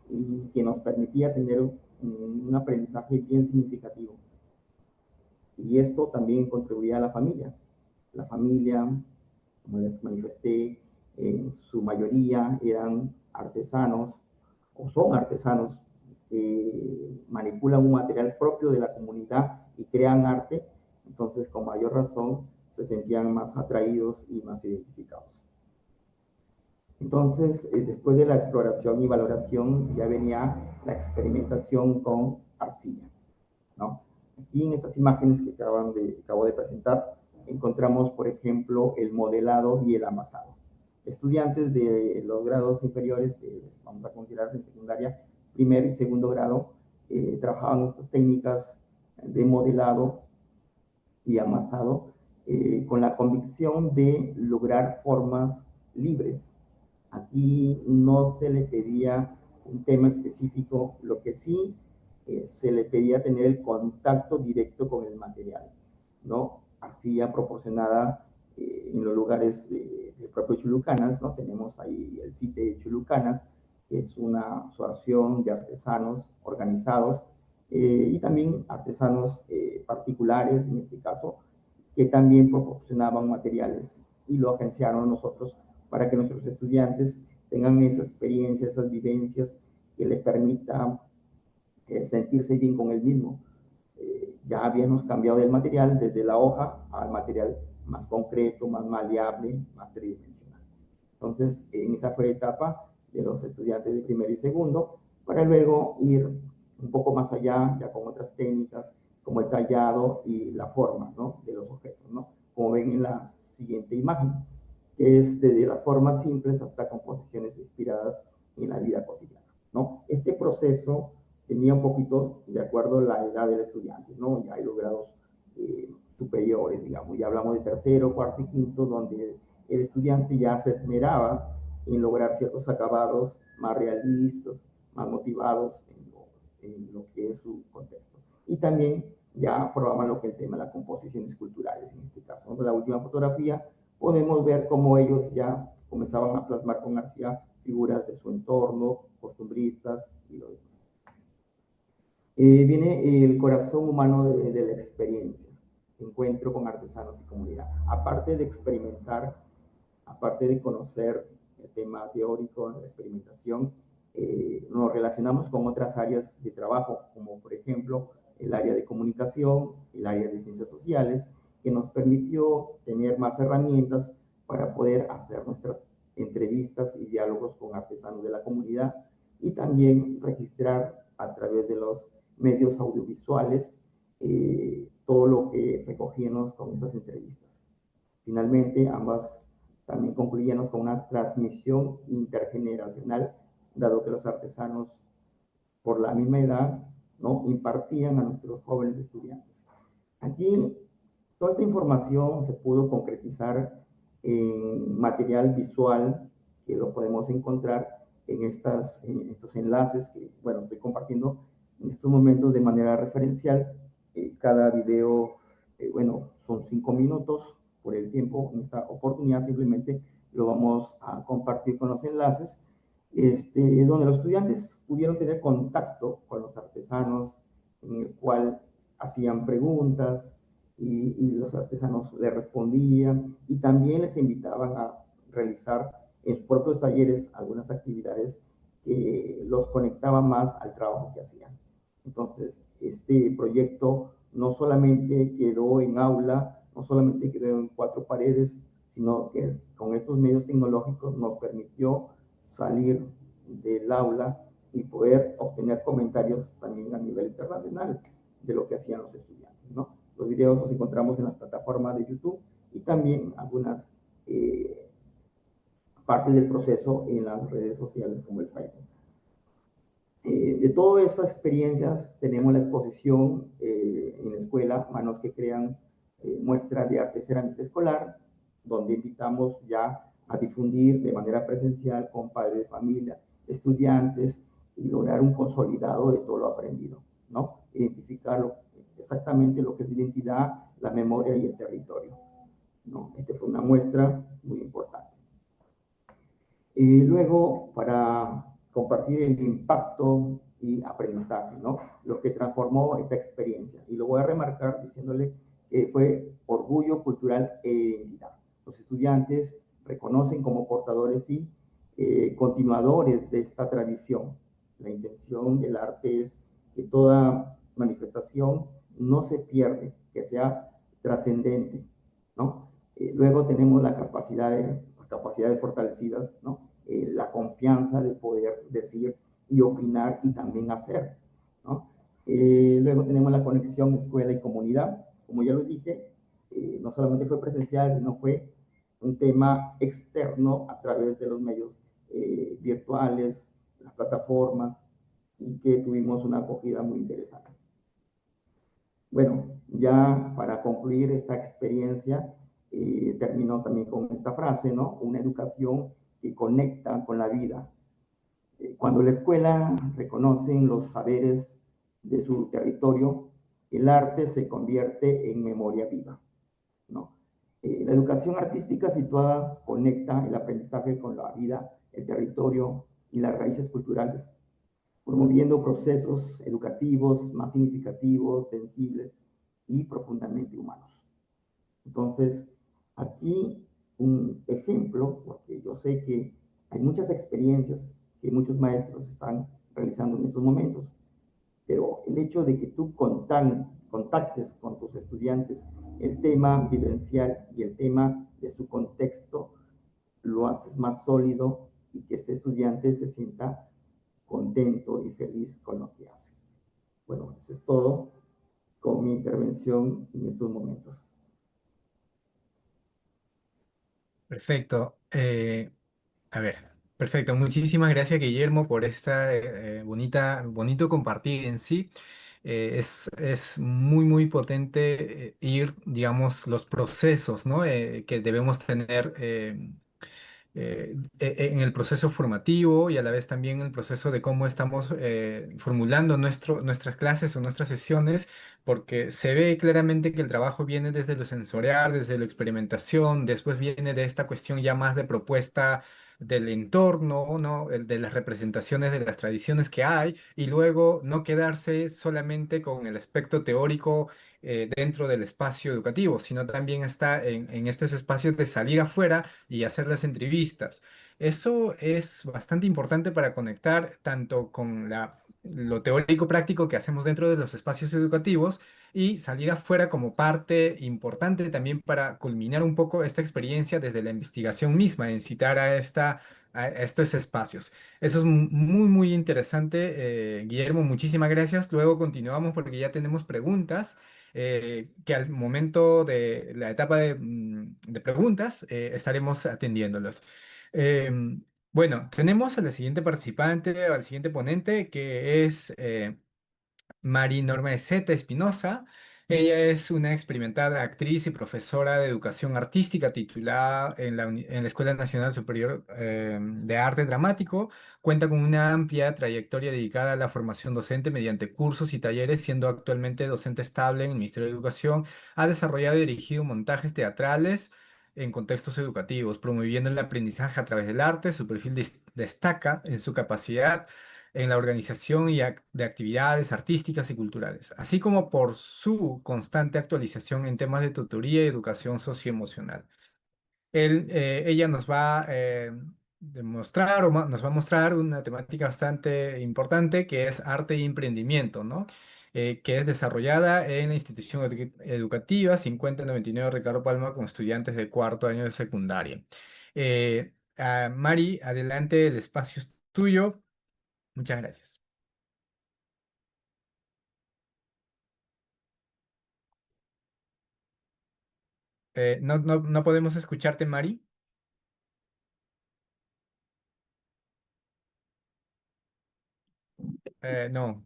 y que nos permitía tener un aprendizaje bien significativo. Y esto también contribuía a la familia. La familia, como les manifesté, en su mayoría eran artesanos o son artesanos que manipulan un material propio de la comunidad y crean arte, entonces con mayor razón se sentían más atraídos y más identificados. Entonces, después de la exploración y valoración, ya venía la experimentación con arcilla, ¿no? Aquí en estas imágenes que acabo de presentar, encontramos, por ejemplo, el modelado y el amasado. Estudiantes de los grados inferiores, que les vamos a considerar en secundaria, primero y segundo grado, trabajaban estas técnicas de modelado y amasado con la convicción de lograr formas libres. Aquí no se le pedía un tema específico, lo que sí se le pedía tener el contacto directo con el material, ¿no? Arcilla proporcionada en los lugares de propio Chulucanas, ¿no? Tenemos ahí el sitio de Chulucanas, que es una asociación de artesanos organizados y también artesanos particulares, en este caso, que también proporcionaban materiales y lo agenciaron nosotros para que nuestros estudiantes tengan esa experiencia, esas vivencias que les permita sentirse bien con el mismo. Ya habíamos cambiado del material desde la hoja al material más concreto, más maleable, más tridimensional. Entonces, en esa fue la etapa de los estudiantes de primero y segundo, para luego ir un poco más allá, ya con otras técnicas, como el tallado y la forma, ¿no?, de los objetos, ¿no? Como ven en la siguiente imagen, que es desde las formas simples hasta composiciones inspiradas en la vida cotidiana, ¿no? Este proceso tenía un poquito de acuerdo a la edad del estudiante, ¿no? Ya hay los grados superiores, digamos, ya hablamos de tercero, cuarto y quinto, donde el estudiante ya se esmeraba en lograr ciertos acabados más realistas, más motivados en lo que es su contexto. Y también ya formaban lo que es el tema de las composiciones culturales, en este caso. En la última fotografía podemos ver cómo ellos ya comenzaban a plasmar con arcilla figuras de su entorno, costumbristas y lo demás. Viene el corazón humano de la experiencia, encuentro con artesanos y comunidad. Aparte de experimentar, aparte de conocer el tema teórico, la experimentación, nos relacionamos con otras áreas de trabajo, como por ejemplo el área de comunicación, el área de ciencias sociales, que nos permitió tener más herramientas para poder hacer nuestras entrevistas y diálogos con artesanos de la comunidad y también registrar a través de los medios audiovisuales todo lo que recogíamos con estas entrevistas. Finalmente, ambas también concluíamos con una transmisión intergeneracional, dado que los artesanos, por la misma edad, ¿no?, impartían a nuestros jóvenes estudiantes. Aquí, toda esta información se pudo concretizar en material visual que lo podemos encontrar en estos enlaces que, bueno, estoy compartiendo en estos momentos de manera referencial. Cada video, bueno, son 5 minutos por el tiempo. En esta oportunidad simplemente lo vamos a compartir con los enlaces, donde los estudiantes pudieron tener contacto con los artesanos, en el cual hacían preguntas y los artesanos le respondían y también les invitaban a realizar en sus propios talleres algunas actividades que los conectaban más al trabajo que hacían. Entonces, este proyecto no solamente quedó en aula, no solamente quedó en cuatro paredes, sino que con estos medios tecnológicos nos permitió salir del aula y poder obtener comentarios también a nivel internacional de lo que hacían los estudiantes, ¿no? Los videos los encontramos en las plataformas de YouTube y también algunas partes del proceso en las redes sociales como el Facebook. De todas esas experiencias tenemos la exposición en la escuela, Manos que Crean, muestra de arte cerámica escolar, donde invitamos ya a difundir de manera presencial con padres de familia, estudiantes, y lograr un consolidado de todo lo aprendido, ¿no? Identificar exactamente lo que es identidad, la memoria y el territorio, ¿no? Esta fue una muestra muy importante. Y luego, para compartir el impacto y aprendizaje, ¿no? Lo que transformó esta experiencia. Y lo voy a remarcar diciéndole que fue orgullo cultural e identidad. Los estudiantes reconocen como portadores y continuadores de esta tradición. La intención del arte es que toda manifestación no se pierde, que sea trascendente, ¿no? Luego tenemos las capacidades fortalecidas, ¿no? La confianza de poder decir y opinar y también hacer, ¿no? Luego tenemos la conexión escuela y comunidad. Como ya lo dije, no solamente fue presencial, sino fue un tema externo a través de los medios virtuales, las plataformas, y que tuvimos una acogida muy interesante. Bueno, ya para concluir esta experiencia, termino también con esta frase, ¿no? Una educación que conecta con la vida. Cuando la escuela reconoce los saberes de su territorio, el arte se convierte en memoria viva, ¿no? La educación artística situada conecta el aprendizaje con la vida, el territorio y las raíces culturales, promoviendo procesos educativos más significativos, sensibles y profundamente humanos. Entonces, aquí un ejemplo, porque yo sé que hay muchas experiencias que muchos maestros están realizando en estos momentos, pero el hecho de que tú contactes con tus estudiantes el tema vivencial y el tema de su contexto, lo haces más sólido y que este estudiante se sienta contento y feliz con lo que hace. Bueno, eso es todo con mi intervención en estos momentos. Perfecto. A ver, perfecto. Muchísimas gracias, Guillermo, por esta bonito compartir en sí. Es muy, muy potente ir, digamos, los procesos, ¿no? Que debemos tener en el proceso formativo y a la vez también en el proceso de cómo estamos formulando nuestras clases o nuestras sesiones, porque se ve claramente que el trabajo viene desde lo sensorial, desde la experimentación, después viene de esta cuestión ya más de propuesta del entorno, ¿no? De las representaciones de las tradiciones que hay, y luego no quedarse solamente con el aspecto teórico dentro del espacio educativo, sino también está en estos espacios de salir afuera y hacer las entrevistas. Eso es bastante importante para conectar tanto con lo teórico práctico que hacemos dentro de los espacios educativos y salir afuera como parte importante también para culminar un poco esta experiencia desde la investigación misma, en citar a estos espacios. Eso es muy, muy interesante, Guillermo. Muchísimas gracias. Luego continuamos porque ya tenemos preguntas que al momento de la etapa de preguntas estaremos atendiéndolos. Bueno, tenemos a la siguiente participante, al siguiente ponente, que es Mari Norma Zeta Espinosa. Ella es una experimentada actriz y profesora de educación artística titulada en la Escuela Nacional Superior de Arte Dramático. Cuenta con una amplia trayectoria dedicada a la formación docente mediante cursos y talleres, siendo actualmente docente estable en el Ministerio de Educación. Ha desarrollado y dirigido montajes teatrales en contextos educativos, promoviendo el aprendizaje a través del arte. Su perfil destaca en su capacidad en la organización de actividades artísticas y culturales, así como por su constante actualización en temas de tutoría y educación socioemocional. Ella nos va demostrar nos va a mostrar una temática bastante importante que es arte y emprendimiento, ¿no? Que es desarrollada en la institución educativa 5099 Ricardo Palma con estudiantes de cuarto año de secundaria. Mari, adelante, el espacio es tuyo. Muchas gracias. No podemos escucharte, Mari. No.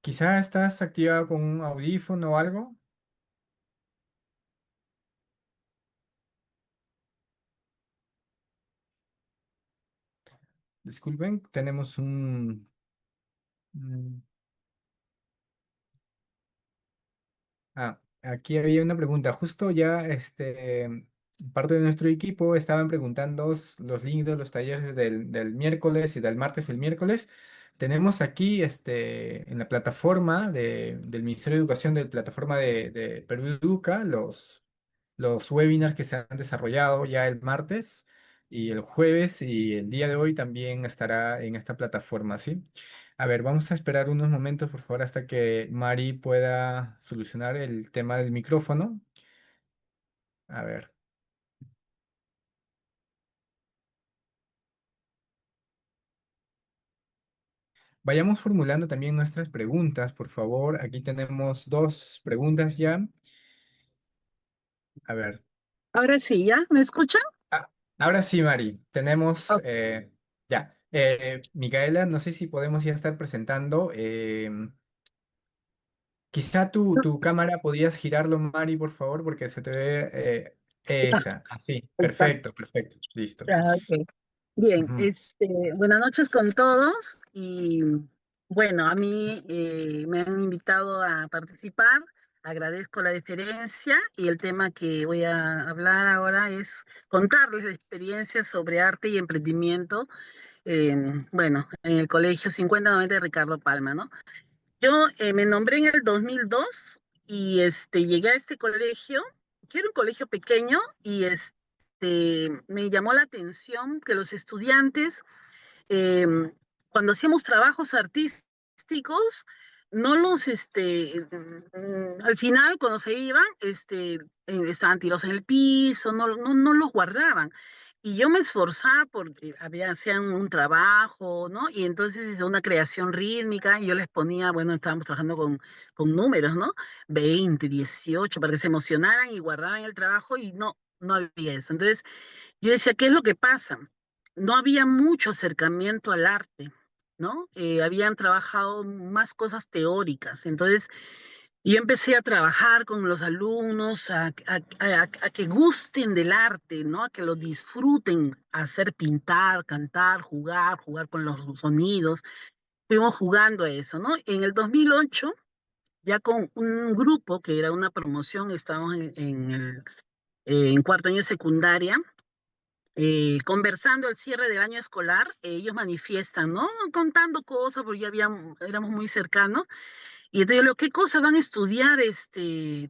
Quizá estás activado con un audífono o algo. Disculpen, tenemos un- aquí había una pregunta. Justo ya parte de nuestro equipo estaban preguntando los links de los talleres del miércoles y del martes y el miércoles. Tenemos aquí en la plataforma del Ministerio de Educación, de la plataforma de Perú Educa, los webinars que se han desarrollado ya el martes y el jueves y el día de hoy también estará en esta plataforma, ¿sí? A ver, vamos a esperar unos momentos, por favor, hasta que Mari pueda solucionar el tema del micrófono. A ver, vayamos formulando también nuestras preguntas, por favor. Aquí tenemos dos preguntas ya. A ver, Ahora sí, ¿ya? ¿Me escuchan? ah, ahora sí, Mari, tenemos Ok. ya. Micaela, no sé si podemos ya estar presentando. Quizá tu cámara podrías girarlo, Mari, por favor, porque se te ve Ya, esa. Así, ahí está. perfecto, perfecto, listo. Ya, ok. Bien, Ujú. buenas noches con todos y bueno, a mí me han invitado a participar, agradezco la deferencia y el tema que voy a hablar ahora es contarles la experiencia sobre arte y emprendimiento bueno, en el Colegio 5090 de Ricardo Palma, ¿no? Yo me nombré en el 2002 y llegué a este colegio, que era un colegio pequeño, y me llamó la atención que los estudiantes eh, cuando hacíamos trabajos artísticos, no los, al final, cuando se iban, estaban tirados en el piso, no los guardaban. Y yo me esforzaba porque hacían un trabajo, ¿no? Y entonces una creación rítmica, y yo les ponía, bueno, estábamos trabajando con números, ¿no? 20, 18, para que se emocionaran y guardaran el trabajo, y no había eso. Entonces, yo decía, ¿qué es lo que pasa? No había mucho acercamiento al arte, ¿no? Habían trabajado más cosas teóricas. Entonces, yo empecé a trabajar con los alumnos, a que gusten del arte, ¿no? A que lo disfruten, a hacer pintar, cantar, jugar con los sonidos. Fuimos jugando a eso, ¿no? En el 2008, ya con un grupo que era una promoción, estábamos en cuarto año de secundaria, conversando el cierre del año escolar, ellos manifiestan, ¿no? Contando cosas, porque éramos muy cercanos. Y entonces yo le digo, ¿qué cosas van a estudiar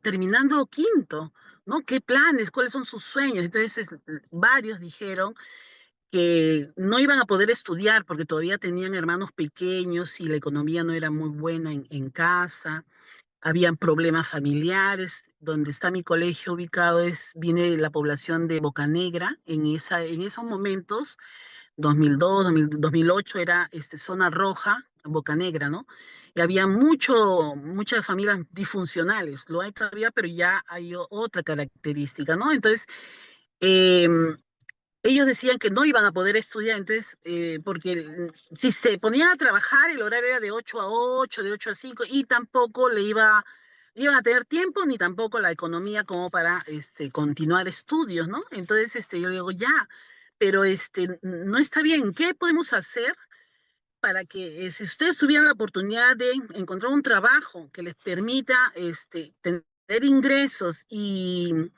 terminando quinto? ¿No? ¿Qué planes? ¿Cuáles son sus sueños? Entonces varios dijeron que no iban a poder estudiar porque todavía tenían hermanos pequeños y la economía no era muy buena en casa, habían problemas familiares. Donde está mi colegio ubicado viene la población de Bocanegra. En esos momentos, 2002, 2008, era zona roja, Bocanegra, ¿no? Y había muchas familias disfuncionales, lo hay todavía, pero ya hay otra característica, ¿no? Entonces, eh, ellos decían que no iban a poder estudiar, entonces, porque si se ponían a trabajar, el horario era de 8 a 8, de 8 a 5, y tampoco iban a tener tiempo, ni tampoco la economía como para continuar estudios, ¿no? Entonces, yo le digo, ya, pero no está bien, ¿qué podemos hacer para que si ustedes tuvieran la oportunidad de encontrar un trabajo que les permita tener ingresos y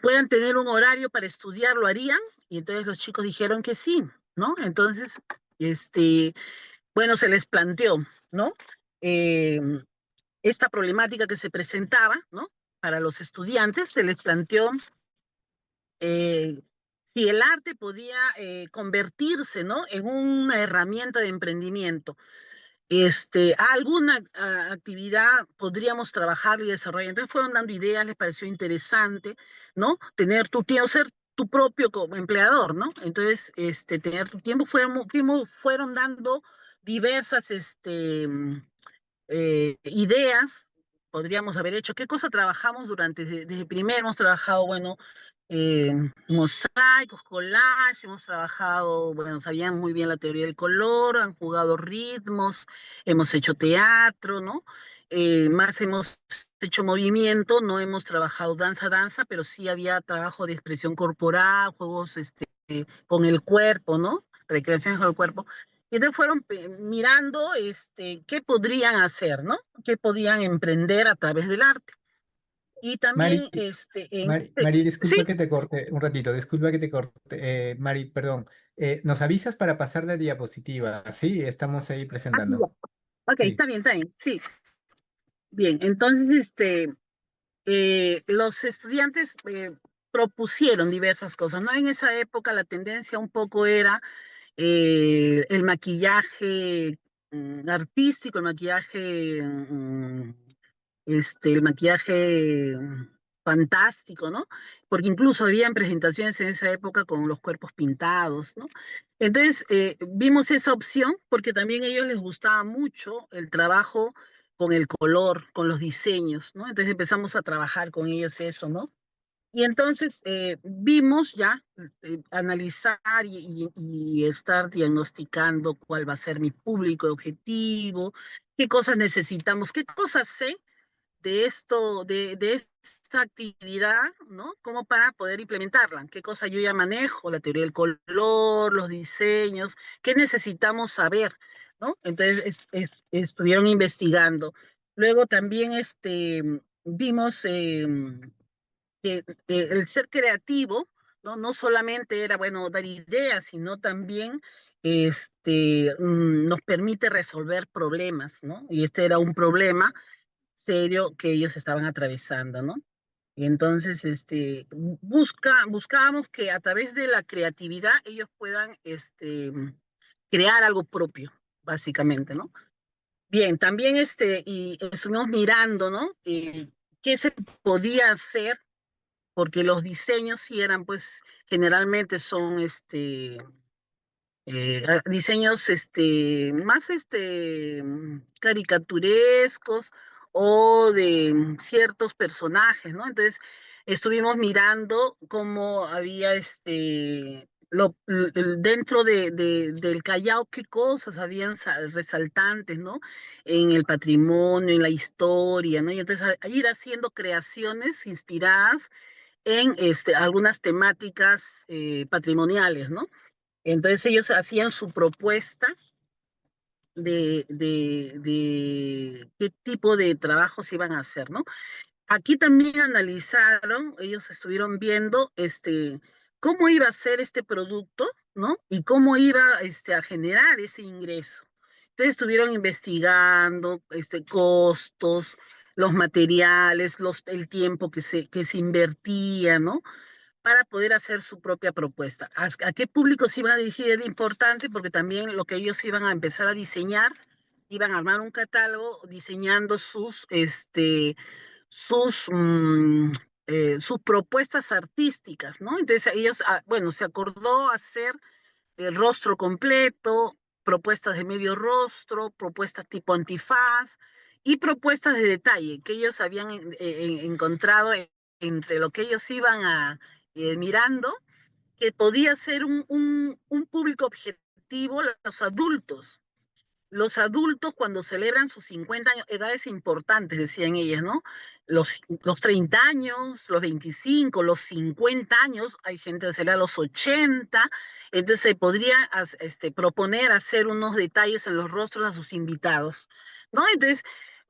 puedan tener un horario para estudiar, lo harían? Y entonces los chicos dijeron que sí, ¿no? Entonces, bueno, se les planteó, ¿no? Eh, esta problemática que se presentaba, ¿no? Para los estudiantes, se les planteó eh, si el arte podía convertirse, ¿no? En una herramienta de emprendimiento. Alguna actividad podríamos trabajar y desarrollar. Entonces fueron dando ideas, les pareció interesante, ¿no? Tener tu tiempo, ser tu propio empleador, ¿no? Entonces, tener tu tiempo, fueron dando diversas, ideas podríamos haber hecho. ¿Qué cosa trabajamos desde primero? Hemos trabajado, bueno, eh, mosaicos, collage, hemos trabajado, bueno, sabían muy bien la teoría del color, han jugado ritmos, hemos hecho teatro, ¿no? Más hemos hecho movimiento, no hemos trabajado danza, pero sí había trabajo de expresión corporal, juegos con el cuerpo, ¿no? Recreaciones con el cuerpo. Y entonces fueron mirando qué podrían hacer, ¿no? Qué podían emprender a través del arte. Y Mari, también, Mari, sí, disculpa que te corte un ratito, disculpa que te corte. Mari, perdón. Nos avisas para pasar de diapositiva, ¿sí? Estamos ahí ya. presentando. Ok, Sí. está bien, sí. Bien, entonces, los estudiantes propusieron diversas cosas, ¿no? En esa época la tendencia un poco era el maquillaje artístico, el maquillaje fantástico, ¿no? Porque incluso habían presentaciones en esa época con los cuerpos pintados, ¿no? Entonces, vimos esa opción porque también a ellos les gustaba mucho el trabajo con el color, con los diseños, ¿no? Entonces empezamos a trabajar con ellos eso, ¿no? Y entonces vimos ya, analizar y estar diagnosticando cuál va a ser mi público objetivo, qué cosas necesitamos, qué cosas sé de esta actividad, ¿no? Como para poder implementarla. ¿Qué cosa yo ya manejo? La teoría del color, los diseños, ¿qué necesitamos saber? ¿No? Entonces estuvieron investigando. Luego también vimos que el ser creativo, ¿no? No solamente era, bueno, dar ideas, sino también nos permite resolver problemas, ¿no? Y este era un problema serio que ellos estaban atravesando, ¿no? Y entonces, buscábamos que a través de la creatividad ellos puedan, crear algo propio, básicamente, ¿no? Bien, también, y estuvimos mirando, ¿no? ¿Qué se podía hacer? Porque los diseños sí eran, pues, generalmente son, diseños más caricaturescos o de ciertos personajes, ¿no? Entonces estuvimos mirando cómo había dentro del Callao, qué cosas habían resaltantes, ¿no? En el patrimonio, en la historia, ¿no? Y entonces a ir haciendo creaciones inspiradas en algunas temáticas patrimoniales, ¿no? Entonces ellos hacían su propuesta de qué tipo de trabajos iban a hacer, ¿no? Aquí también analizaron, ellos estuvieron viendo cómo iba a ser este producto, ¿no? Y cómo iba a generar ese ingreso. Entonces estuvieron investigando costos, los materiales, el tiempo que se invertía, ¿no? Para poder hacer su propia propuesta. ¿A qué público se iban a dirigir? Era importante porque también lo que ellos iban a empezar a diseñar, iban a armar un catálogo diseñando sus, mm, sus propuestas artísticas, ¿no? Entonces ellos, bueno, se acordó hacer el rostro completo, propuestas de medio rostro, propuestas tipo antifaz y propuestas de detalle que ellos habían encontrado entre lo que ellos iban mirando que podía ser un público objetivo los adultos cuando celebran sus 50 años, edades importantes, decían ellas, ¿no? Los 30 años, los 25, los 50 años, hay gente que celebra los 80, entonces se podría proponer hacer unos detalles en los rostros a sus invitados, ¿no? Entonces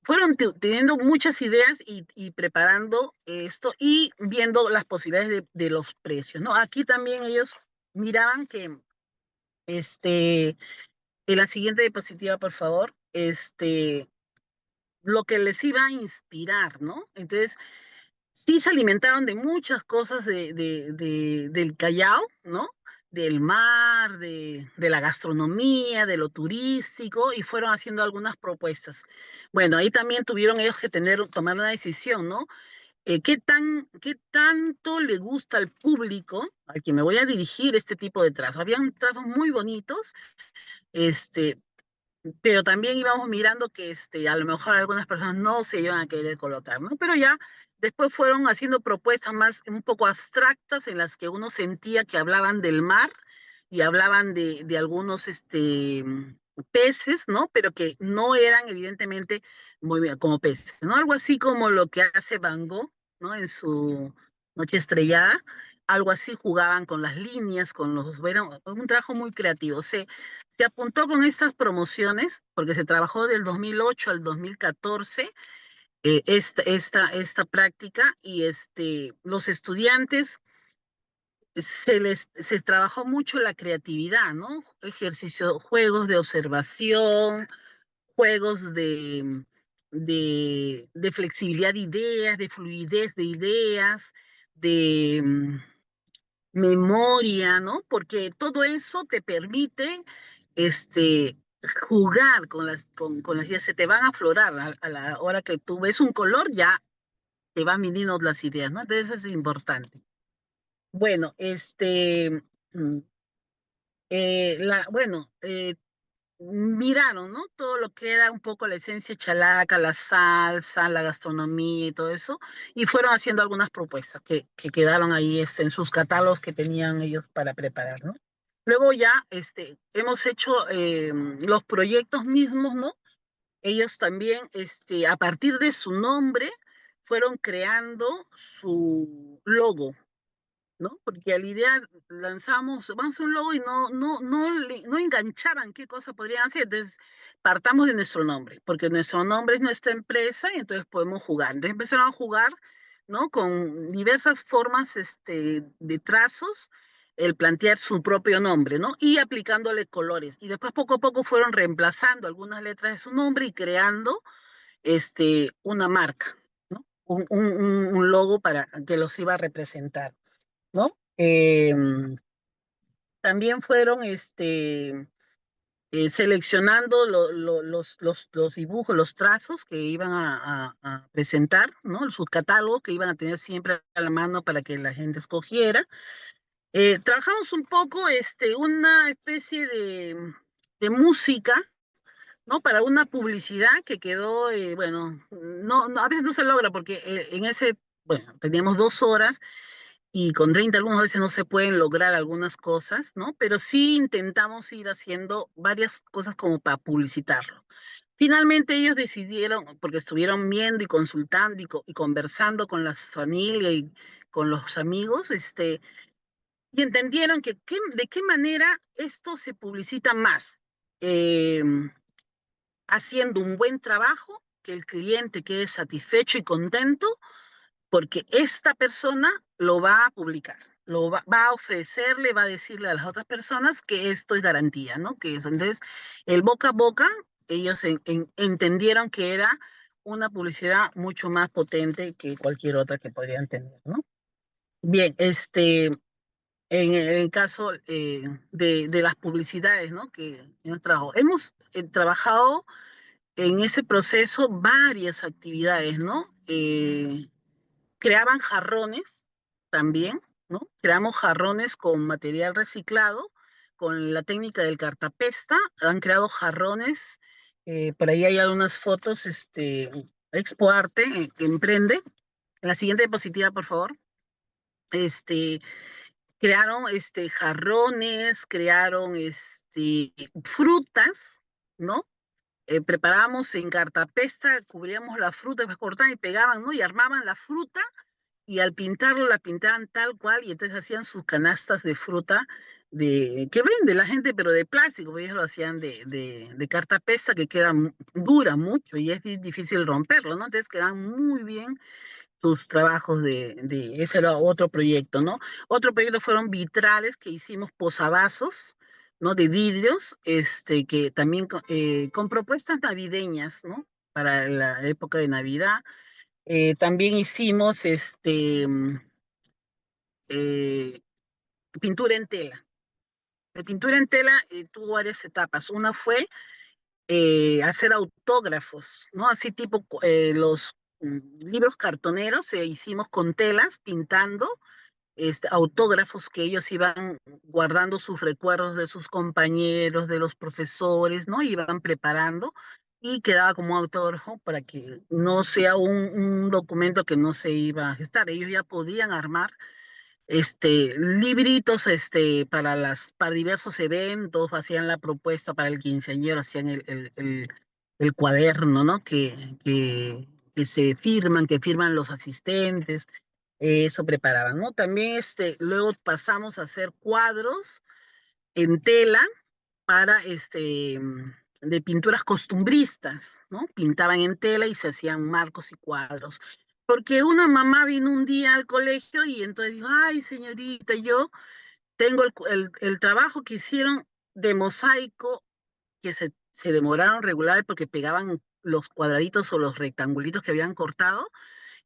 fueron teniendo muchas ideas y preparando esto y viendo las posibilidades de los precios, ¿no? Aquí también ellos miraban que este en la siguiente diapositiva, por favor, lo que les iba a inspirar, ¿no? Entonces, sí se alimentaron de muchas cosas del Callao, ¿no? Del mar, de la gastronomía, de lo turístico, y fueron haciendo algunas propuestas. Bueno, ahí también tuvieron ellos que tomar una decisión, ¿no? ¿Qué tanto le gusta al público al que me voy a dirigir este tipo de trazos? Habían trazos muy bonitos, este, pero también íbamos mirando que a lo mejor algunas personas no se iban a querer colocar, ¿no? Pero ya después fueron haciendo propuestas más un poco abstractas en las que uno sentía que hablaban del mar y hablaban de algunos peces, ¿no? Pero que no eran evidentemente muy bien como peces, ¿no? Algo así como lo que hace Van Gogh, ¿no? En su Noche Estrellada, algo así jugaban con las líneas, era un trabajo muy creativo. Se apuntó con estas promociones porque se trabajó del 2008 al 2014 esta práctica y los estudiantes se trabajó mucho la creatividad, ¿no? Ejercicio, juegos de observación, juegos de flexibilidad de ideas, de fluidez de ideas, de memoria, ¿no? Porque todo eso te permite este, jugar con las ideas, se te van a aflorar a la hora que tú ves un color, ya te van viniendo las ideas, ¿no? Entonces es importante. Bueno, mm, bueno, miraron, ¿no? Todo lo que era un poco la esencia chalaca, la salsa, la gastronomía y todo eso, y fueron haciendo algunas propuestas que quedaron ahí en sus catálogos que tenían ellos para preparar, ¿no? Luego ya hemos hecho los proyectos mismos, ¿no? Ellos también, a partir de su nombre, fueron creando su logo, ¿no? Porque a la idea lanzamos, vamos a hacer un logo y no enganchaban qué cosa podrían hacer. Entonces, partamos de nuestro nombre, porque nuestro nombre es nuestra empresa y entonces podemos jugar. Entonces empezaron a jugar, ¿no? Con diversas formas de trazos, el plantear su propio nombre, ¿no? Y aplicándole colores. Y después poco a poco fueron reemplazando algunas letras de su nombre y creando una marca, ¿no? Un logo para que los iba a representar, ¿no? También fueron seleccionando los dibujos, los trazos que iban a presentar, ¿no? Sus catálogos que iban a tener siempre a la mano para que la gente escogiera. Trabajamos un poco una especie de música, ¿no? Para una publicidad que quedó, bueno, a veces no se logra porque bueno, teníamos 2 horas y con 30 algunas veces no se pueden lograr algunas cosas, ¿no? Pero sí intentamos ir haciendo varias cosas como para publicitarlo. Finalmente ellos decidieron, porque estuvieron viendo y consultando y conversando con las familias y con los amigos, y entendieron de qué manera esto se publicita más, eh, haciendo un buen trabajo, que el cliente quede satisfecho y contento, porque esta persona lo va a publicar, va a ofrecerle, va a decirle a las otras personas que esto es garantía, ¿no? Entonces, el boca a boca, ellos entendieron que era una publicidad mucho más potente que cualquier otra que podrían tener, ¿no? Bien, en el caso de las publicidades, ¿no? Que hemos trabajado en ese proceso varias actividades, ¿no? Creaban jarrones también, ¿no? Creamos jarrones con material reciclado, con la técnica del cartapesta, han creado jarrones, por ahí hay algunas fotos, Expo Arte, que emprende. En la siguiente diapositiva, por favor. Este, crearon jarrones, crearon frutas, ¿no? Preparábamos en cartapesta, cubríamos la fruta, cortaban y pegaban, ¿no? Y armaban la fruta y al pintarlo la pintaban tal cual y entonces hacían sus canastas de fruta que vende la gente, pero de plástico, porque ellos lo hacían de cartapesta que dura mucho y es difícil romperlo, ¿no? Entonces quedan muy bien sus trabajos ese era otro proyecto, ¿no? Otro proyecto fueron vitrales que hicimos posavasos, ¿no? De vidrios, que también con propuestas navideñas, ¿no? Para la época de Navidad. También hicimos eh, pintura en tela. La pintura en tela tuvo varias etapas. Una fue hacer autógrafos, ¿no? Así tipo los libros cartoneros, hicimos con telas, pintando autógrafos que ellos iban guardando sus recuerdos de sus compañeros, de los profesores, ¿no? Iban preparando y quedaba como autógrafo para que no sea un documento que no se iba a gestar. Ellos ya podían armar libritos para diversos eventos, hacían la propuesta para el quinceañero, hacían el cuaderno, ¿no? Que que firman los asistentes, eso preparaban, ¿no? También luego pasamos a hacer cuadros en tela para de pinturas costumbristas, ¿no? Pintaban en tela y se hacían marcos y cuadros. Porque una mamá vino un día al colegio y entonces dijo, ay, señorita, yo tengo el trabajo que hicieron de mosaico, que se demoraron regular porque pegaban los cuadraditos o los rectangulitos que habían cortado,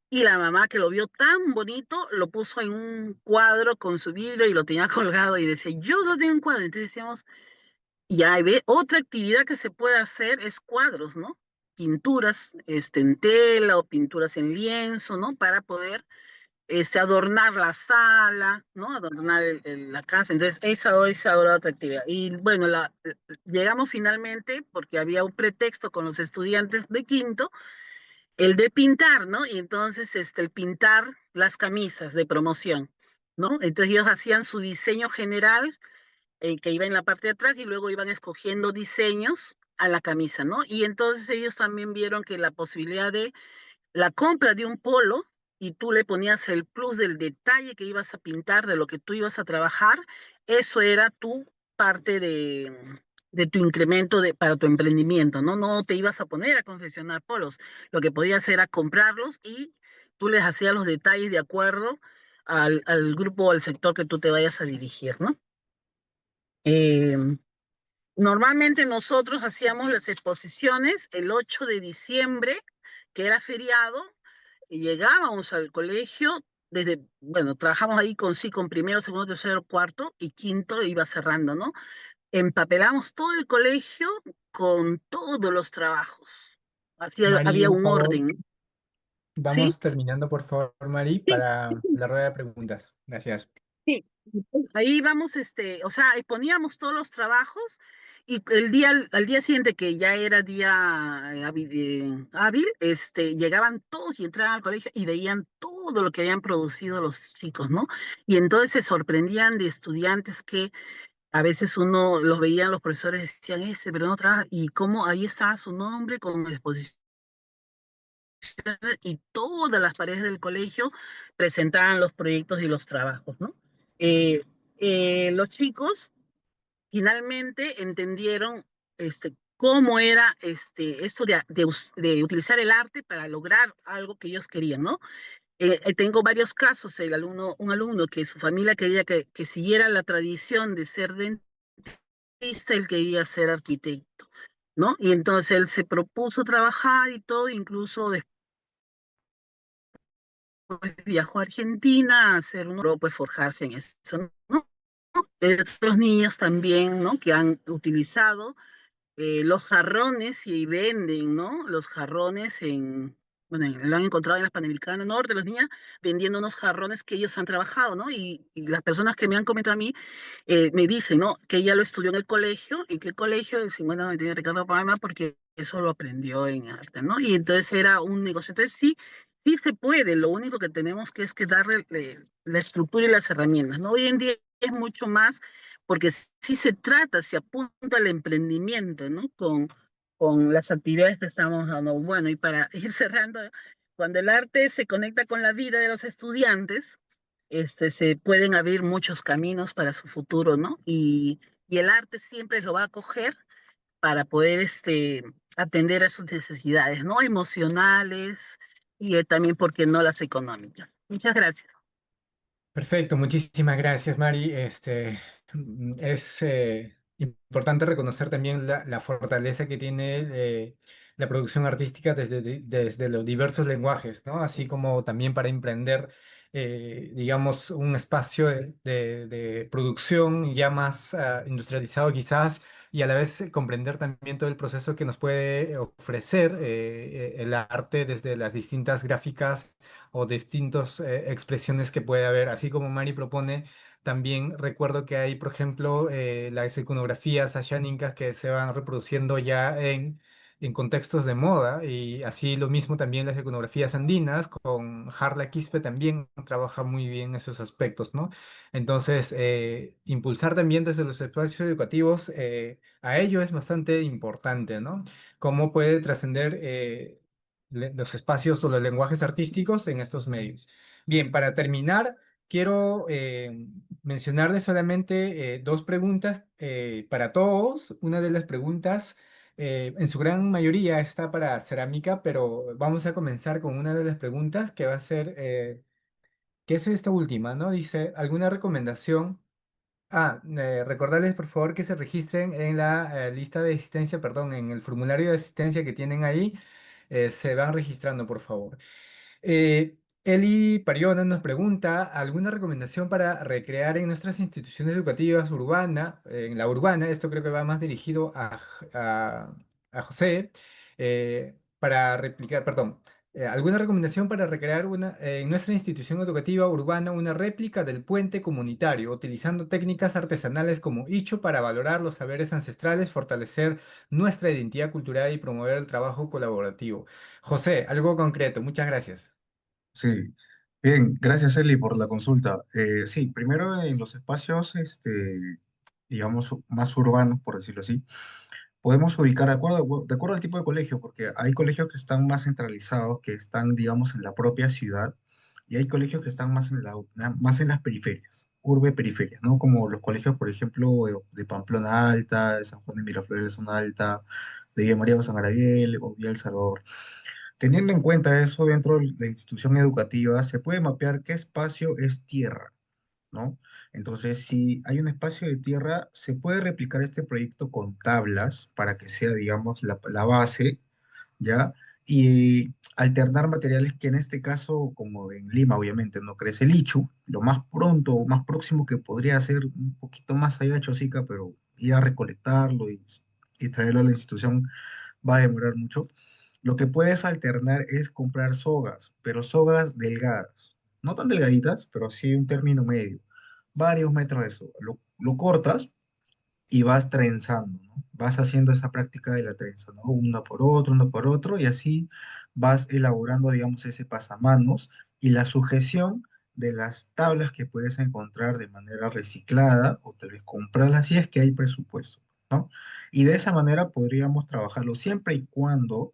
y la mamá que lo vio tan bonito, lo puso en un cuadro con su vidrio y lo tenía colgado y decía, yo lo tengo en cuadro. Entonces decíamos, y ahí ve, otra actividad que se puede hacer es cuadros, ¿no? Pinturas en tela o pinturas en lienzo, ¿no? Para poder adornar la sala, ¿no? Adornar la casa. Entonces, esa era otra actividad. Y bueno, llegamos finalmente, porque había un pretexto con los estudiantes de quinto, el de pintar, ¿no? Y entonces, el pintar las camisas de promoción, ¿no? Entonces ellos hacían su diseño general que iba en la parte de atrás y luego iban escogiendo diseños a la camisa, ¿no? Y entonces ellos también vieron que la posibilidad de la compra de un polo y tú le ponías el plus del detalle que ibas a pintar, de lo que tú ibas a trabajar, eso era tu parte de tu incremento para tu emprendimiento, ¿no? No te ibas a poner a confeccionar polos, lo que podías era comprarlos y tú les hacías los detalles de acuerdo al grupo o al sector que tú te vayas a dirigir, ¿no? Eh, Normalmente nosotros hacíamos las exposiciones el 8 de diciembre, que era feriado, y llegábamos al colegio, bueno, trabajamos ahí con primero, segundo, tercero, cuarto y quinto iba cerrando, ¿no? Empapelamos todo el colegio con todos los trabajos. Así Mari, había un un favor, orden, ¿sí? vamos terminando, por favor, Mari, Sí, sí, para sí. la rueda de preguntas. Gracias. Sí, pues, ahí vamos, o sea, poníamos todos los trabajos y al día siguiente, que ya era día hábil, llegaban todos y entraban al colegio y veían todo lo que habían producido los chicos, ¿no? Y entonces se sorprendían de estudiantes que a veces uno los veían, los profesores decían, pero no trabaja, y cómo ahí estaba su nombre con exposición y todas las paredes del colegio presentaban los proyectos y los trabajos, ¿no? Eh, los chicos finalmente entendieron cómo era esto de utilizar el arte para lograr algo que ellos querían, ¿no? Tengo varios casos, un alumno que su familia quería que siguiera la tradición de ser dentista, él quería ser arquitecto, ¿no? Y entonces él se propuso trabajar y todo, incluso después viajó a Argentina a hacer pues forjarse en eso, ¿no? Otros niños también, ¿no? Que han utilizado los jarrones y venden, ¿no? Los jarrones bueno, lo han encontrado en las Panamericanas Norte, los niños vendiendo unos jarrones que ellos han trabajado, ¿no? Y las personas que me han comentado a mí me dicen, ¿no? Que ella lo estudió en el colegio. ¿En qué colegio? El 50 de Ricardo Palma, porque eso lo aprendió en arte, ¿no? Y entonces era un negocio. Entonces sí, Sí se puede, lo único que tenemos que es que darle la estructura y las herramientas, ¿no? Hoy en día es mucho más porque sí se trata, se apunta al emprendimiento, ¿no? Con las actividades que estamos dando. Bueno, y para ir cerrando, cuando el arte se conecta con la vida de los estudiantes, se pueden abrir muchos caminos para su futuro, ¿no? Y el arte siempre lo va a acoger para poder atender a sus necesidades, ¿no? Emocionales y también, ¿por qué no, las económicas? Muchas gracias. Perfecto, muchísimas gracias, Mari. Es importante reconocer también la fortaleza que tiene la producción artística desde los diversos lenguajes, ¿no? Así como también para emprender, digamos, un espacio de producción ya más industrializado quizás y a la vez comprender también todo el proceso que nos puede ofrecer el arte desde las distintas gráficas o distintas expresiones que puede haber. Así como Mari propone, también recuerdo que hay, por ejemplo, las iconografías ashánicas que se van reproduciendo ya en contextos de moda y así lo mismo también las iconografías andinas con Harla Quispe también trabaja muy bien esos aspectos, ¿no? Entonces, impulsar también desde los espacios educativos a ello es bastante importante, ¿no? Cómo puede trascender los espacios o los lenguajes artísticos en estos medios. Bien, para terminar, quiero mencionarles solamente dos preguntas para todos. Una de las preguntas, en su gran mayoría, está para cerámica, pero vamos a comenzar con una de las preguntas que va a ser, ¿qué es esta última, no? Dice, ¿alguna recomendación? Recordarles por favor que se registren en la lista de asistencia, perdón, en el formulario de asistencia que tienen ahí. Se van registrando, por favor. Eli Pariona nos pregunta, ¿alguna recomendación para recrear en nuestras instituciones educativas en la urbana? Esto creo que va más dirigido a José, para replicar, perdón. ¿Alguna recomendación para recrear en nuestra institución educativa urbana una réplica del puente comunitario, utilizando técnicas artesanales como Icho para valorar los saberes ancestrales, fortalecer nuestra identidad cultural y promover el trabajo colaborativo? José, algo concreto, muchas gracias. Sí, bien, gracias Eli por la consulta. Sí, primero en los espacios, digamos, más urbanos, por decirlo así, podemos ubicar de acuerdo al tipo de colegio, porque hay colegios que están más centralizados, que están, digamos, en la propia ciudad, y hay colegios que están más en las periferias, urbe-periferias, ¿no? Como los colegios, por ejemplo, de Pamplona Alta, de San Juan de Miraflores, de Zona Alta, de Villa María de San Gabriel o Villa El Salvador. Teniendo en cuenta eso dentro de la institución educativa, se puede mapear qué espacio es tierra, ¿no? Entonces, si hay un espacio de tierra, se puede replicar este proyecto con tablas para que sea, digamos, la base, ¿ya? Y alternar materiales que en este caso, como en Lima, obviamente, no crece el ichu, lo más pronto o más próximo que podría ser un poquito más allá de Chosica, pero ir a recolectarlo y traerlo a la institución va a demorar mucho. Lo que puedes alternar es comprar sogas, pero sogas delgadas. No tan delgaditas, pero sí un término medio. Varios metros de soga. Lo cortas y vas trenzando, ¿no? Vas haciendo esa práctica de la trenza, ¿no? Uno por otro, y así vas elaborando, digamos, ese pasamanos y la sujeción de las tablas que puedes encontrar de manera reciclada o tal vez comprarlas si es que hay presupuesto, ¿no? Y de esa manera podríamos trabajarlo siempre y cuando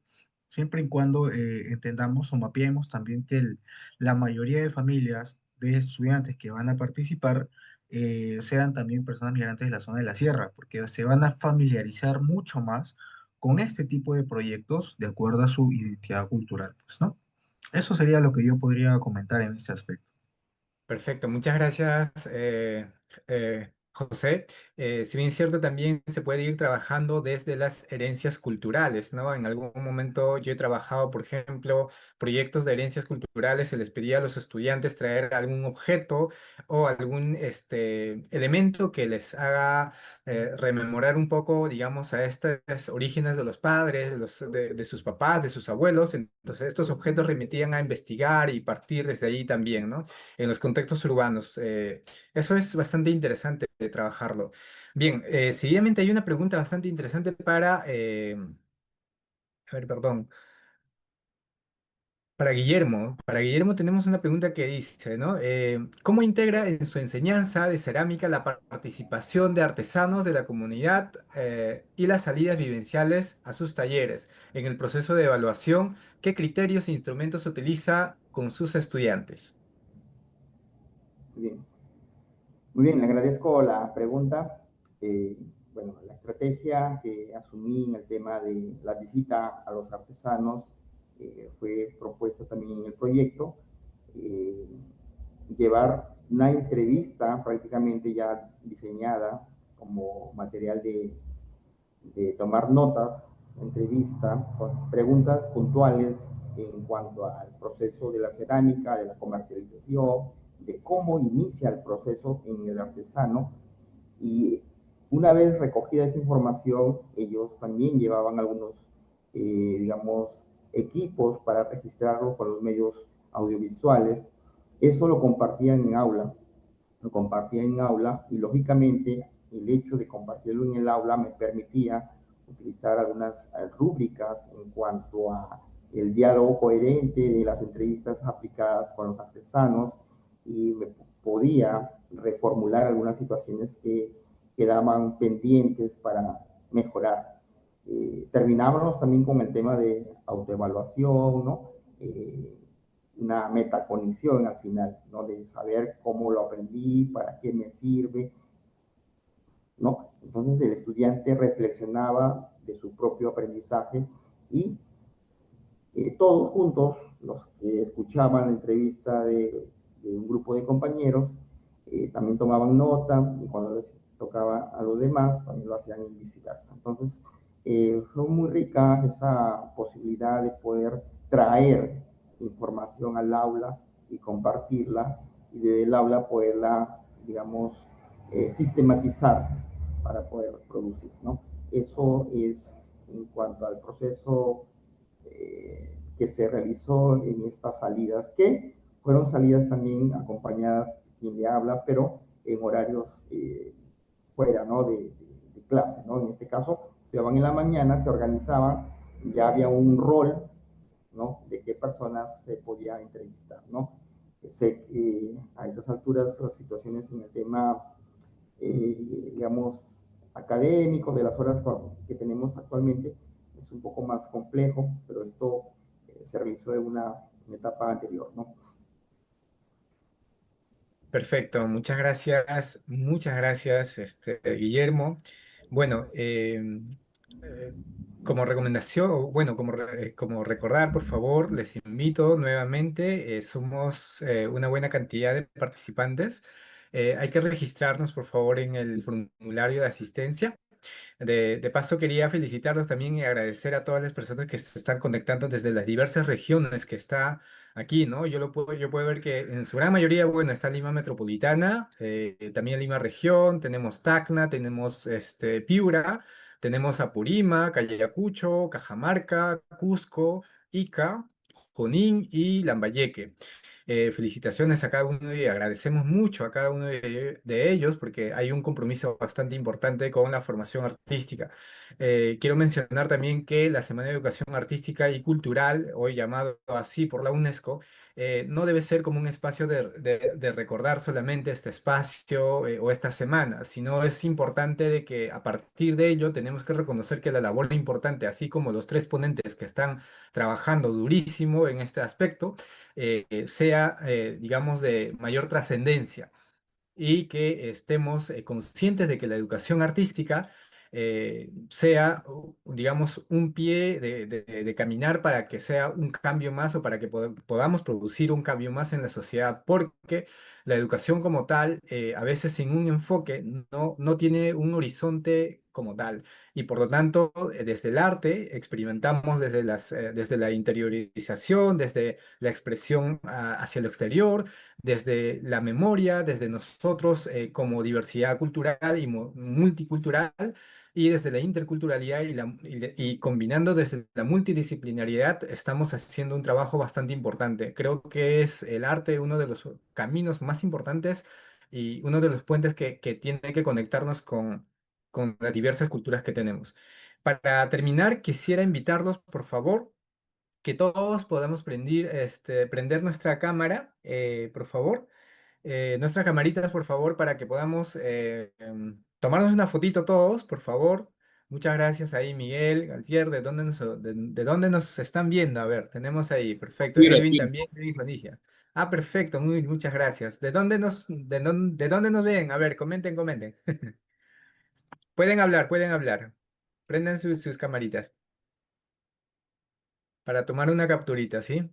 entendamos o mapeemos también que la mayoría de familias de estudiantes que van a participar sean también personas migrantes de la zona de la sierra, porque se van a familiarizar mucho más con este tipo de proyectos de acuerdo a su identidad cultural, pues, ¿no? Eso sería lo que yo podría comentar en este aspecto. Perfecto, muchas gracias, José. Si bien es cierto, también se puede ir trabajando desde las herencias culturales, ¿no? En algún momento yo he trabajado, por ejemplo, proyectos de herencias culturales, se les pedía a los estudiantes traer algún objeto o algún elemento que les haga rememorar un poco, digamos, a estos orígenes de los padres, de sus papás, de sus abuelos. Entonces, estos objetos remitían a investigar y partir desde allí también, ¿no? En los contextos urbanos. Eso es bastante interesante de trabajarlo. Bien, seguidamente hay una pregunta bastante interesante a ver, perdón. Para Guillermo tenemos una pregunta que dice, ¿no? ¿Cómo integra en su enseñanza de cerámica la participación de artesanos de la comunidad y las salidas vivenciales a sus talleres? En el proceso de evaluación, ¿qué criterios e instrumentos utiliza con sus estudiantes? Muy bien. Muy bien, le agradezco la pregunta. Eh, bueno, la estrategia que asumí en el tema de la visita a los artesanos fue propuesta también en el proyecto. Eh, Llevar una entrevista prácticamente ya diseñada como material de tomar notas, entrevista, con preguntas puntuales en cuanto al proceso de la cerámica, de la comercialización, de cómo inicia el proceso en el artesano. Y una vez recogida esa información, ellos también llevaban algunos, digamos, equipos para registrarlo con los medios audiovisuales. Eso lo compartía en aula y lógicamente el hecho de compartirlo en el aula me permitía utilizar algunas rúbricas en cuanto a el diálogo coherente de las entrevistas aplicadas con los artesanos y me podía reformular algunas situaciones que quedaban pendientes para mejorar. Terminábamos también con el tema de autoevaluación, ¿no? Una metacognición al final, ¿no? De saber cómo lo aprendí, para qué me sirve, ¿no? Entonces el estudiante reflexionaba de su propio aprendizaje y todos juntos, los que escuchaban la entrevista de un grupo de compañeros, también tomaban nota y cuando les tocaba a los demás, también lo hacían y viceversa. Entonces, fue muy rica esa posibilidad de poder traer información al aula y compartirla y desde el aula poderla, digamos, sistematizar para poder producir, ¿no? Eso es en cuanto al proceso que se realizó en estas salidas, que fueron salidas también acompañadas de quien le habla, pero en horarios fuera, ¿no? De clase, ¿no? En este caso, se van en la mañana, se organizaban, ya había un rol, ¿no? De qué personas se podía entrevistar, ¿no? Sé que a estas alturas las situaciones en el tema, digamos, académico, de las horas que tenemos actualmente, es un poco más complejo, pero esto se realizó en una etapa anterior, ¿no? Perfecto, muchas gracias, Guillermo. Bueno, eh, como recomendación, o bueno, como recordar, por favor, les invito nuevamente, somos una buena cantidad de participantes. Hay que registrarnos, por favor, en el formulario de asistencia. De paso, quería felicitarlos también y agradecer a todas las personas que se están conectando desde las diversas regiones que está aquí, ¿no? Yo puedo ver que en su gran mayoría, bueno, está Lima Metropolitana, también Lima Región, tenemos Tacna, tenemos Piura, tenemos Apurímac, Ayacucho, Cajamarca, Cusco, Ica, Junín y Lambayeque. Felicitaciones a cada uno y agradecemos mucho a cada uno de ellos porque hay un compromiso bastante importante con la formación artística. Quiero mencionar también que la Semana de Educación Artística y Cultural, hoy llamado así por la UNESCO, no debe ser como un espacio de recordar solamente este espacio o esta semana, sino es importante de que a partir de ello tenemos que reconocer que la labor importante, así como los tres ponentes que están trabajando durísimo en este aspecto, sea, digamos, de mayor trascendencia y que estemos conscientes de que la educación artística sea, digamos, un pie de caminar para que sea un cambio más o para que podamos producir un cambio más en la sociedad, porque la educación como tal, a veces sin un enfoque, no tiene un horizonte como tal. Y por lo tanto, desde el arte experimentamos desde la interiorización, desde la expresión hacia lo exterior, desde la memoria, desde nosotros como diversidad cultural y multicultural, y desde la interculturalidad y combinando desde la multidisciplinariedad, estamos haciendo un trabajo bastante importante. Creo que es el arte uno de los caminos más importantes y uno de los puentes que tiene que conectarnos con las diversas culturas que tenemos. Para terminar, quisiera invitarlos, por favor, que todos podamos prender nuestra cámara, por favor. Nuestras camaritas, por favor, para que podamos tomarnos una fotito todos, por favor. Muchas gracias ahí, Miguel, Galtier, de dónde nos están viendo? A ver, tenemos ahí, perfecto. Mira, Edwin aquí. también, Edwin Jonigia. Ah, perfecto, muchas gracias. De dónde nos ven? A ver, comenten, comenten. Pueden hablar, pueden hablar. Prendan sus camaritas para tomar una capturita, ¿sí?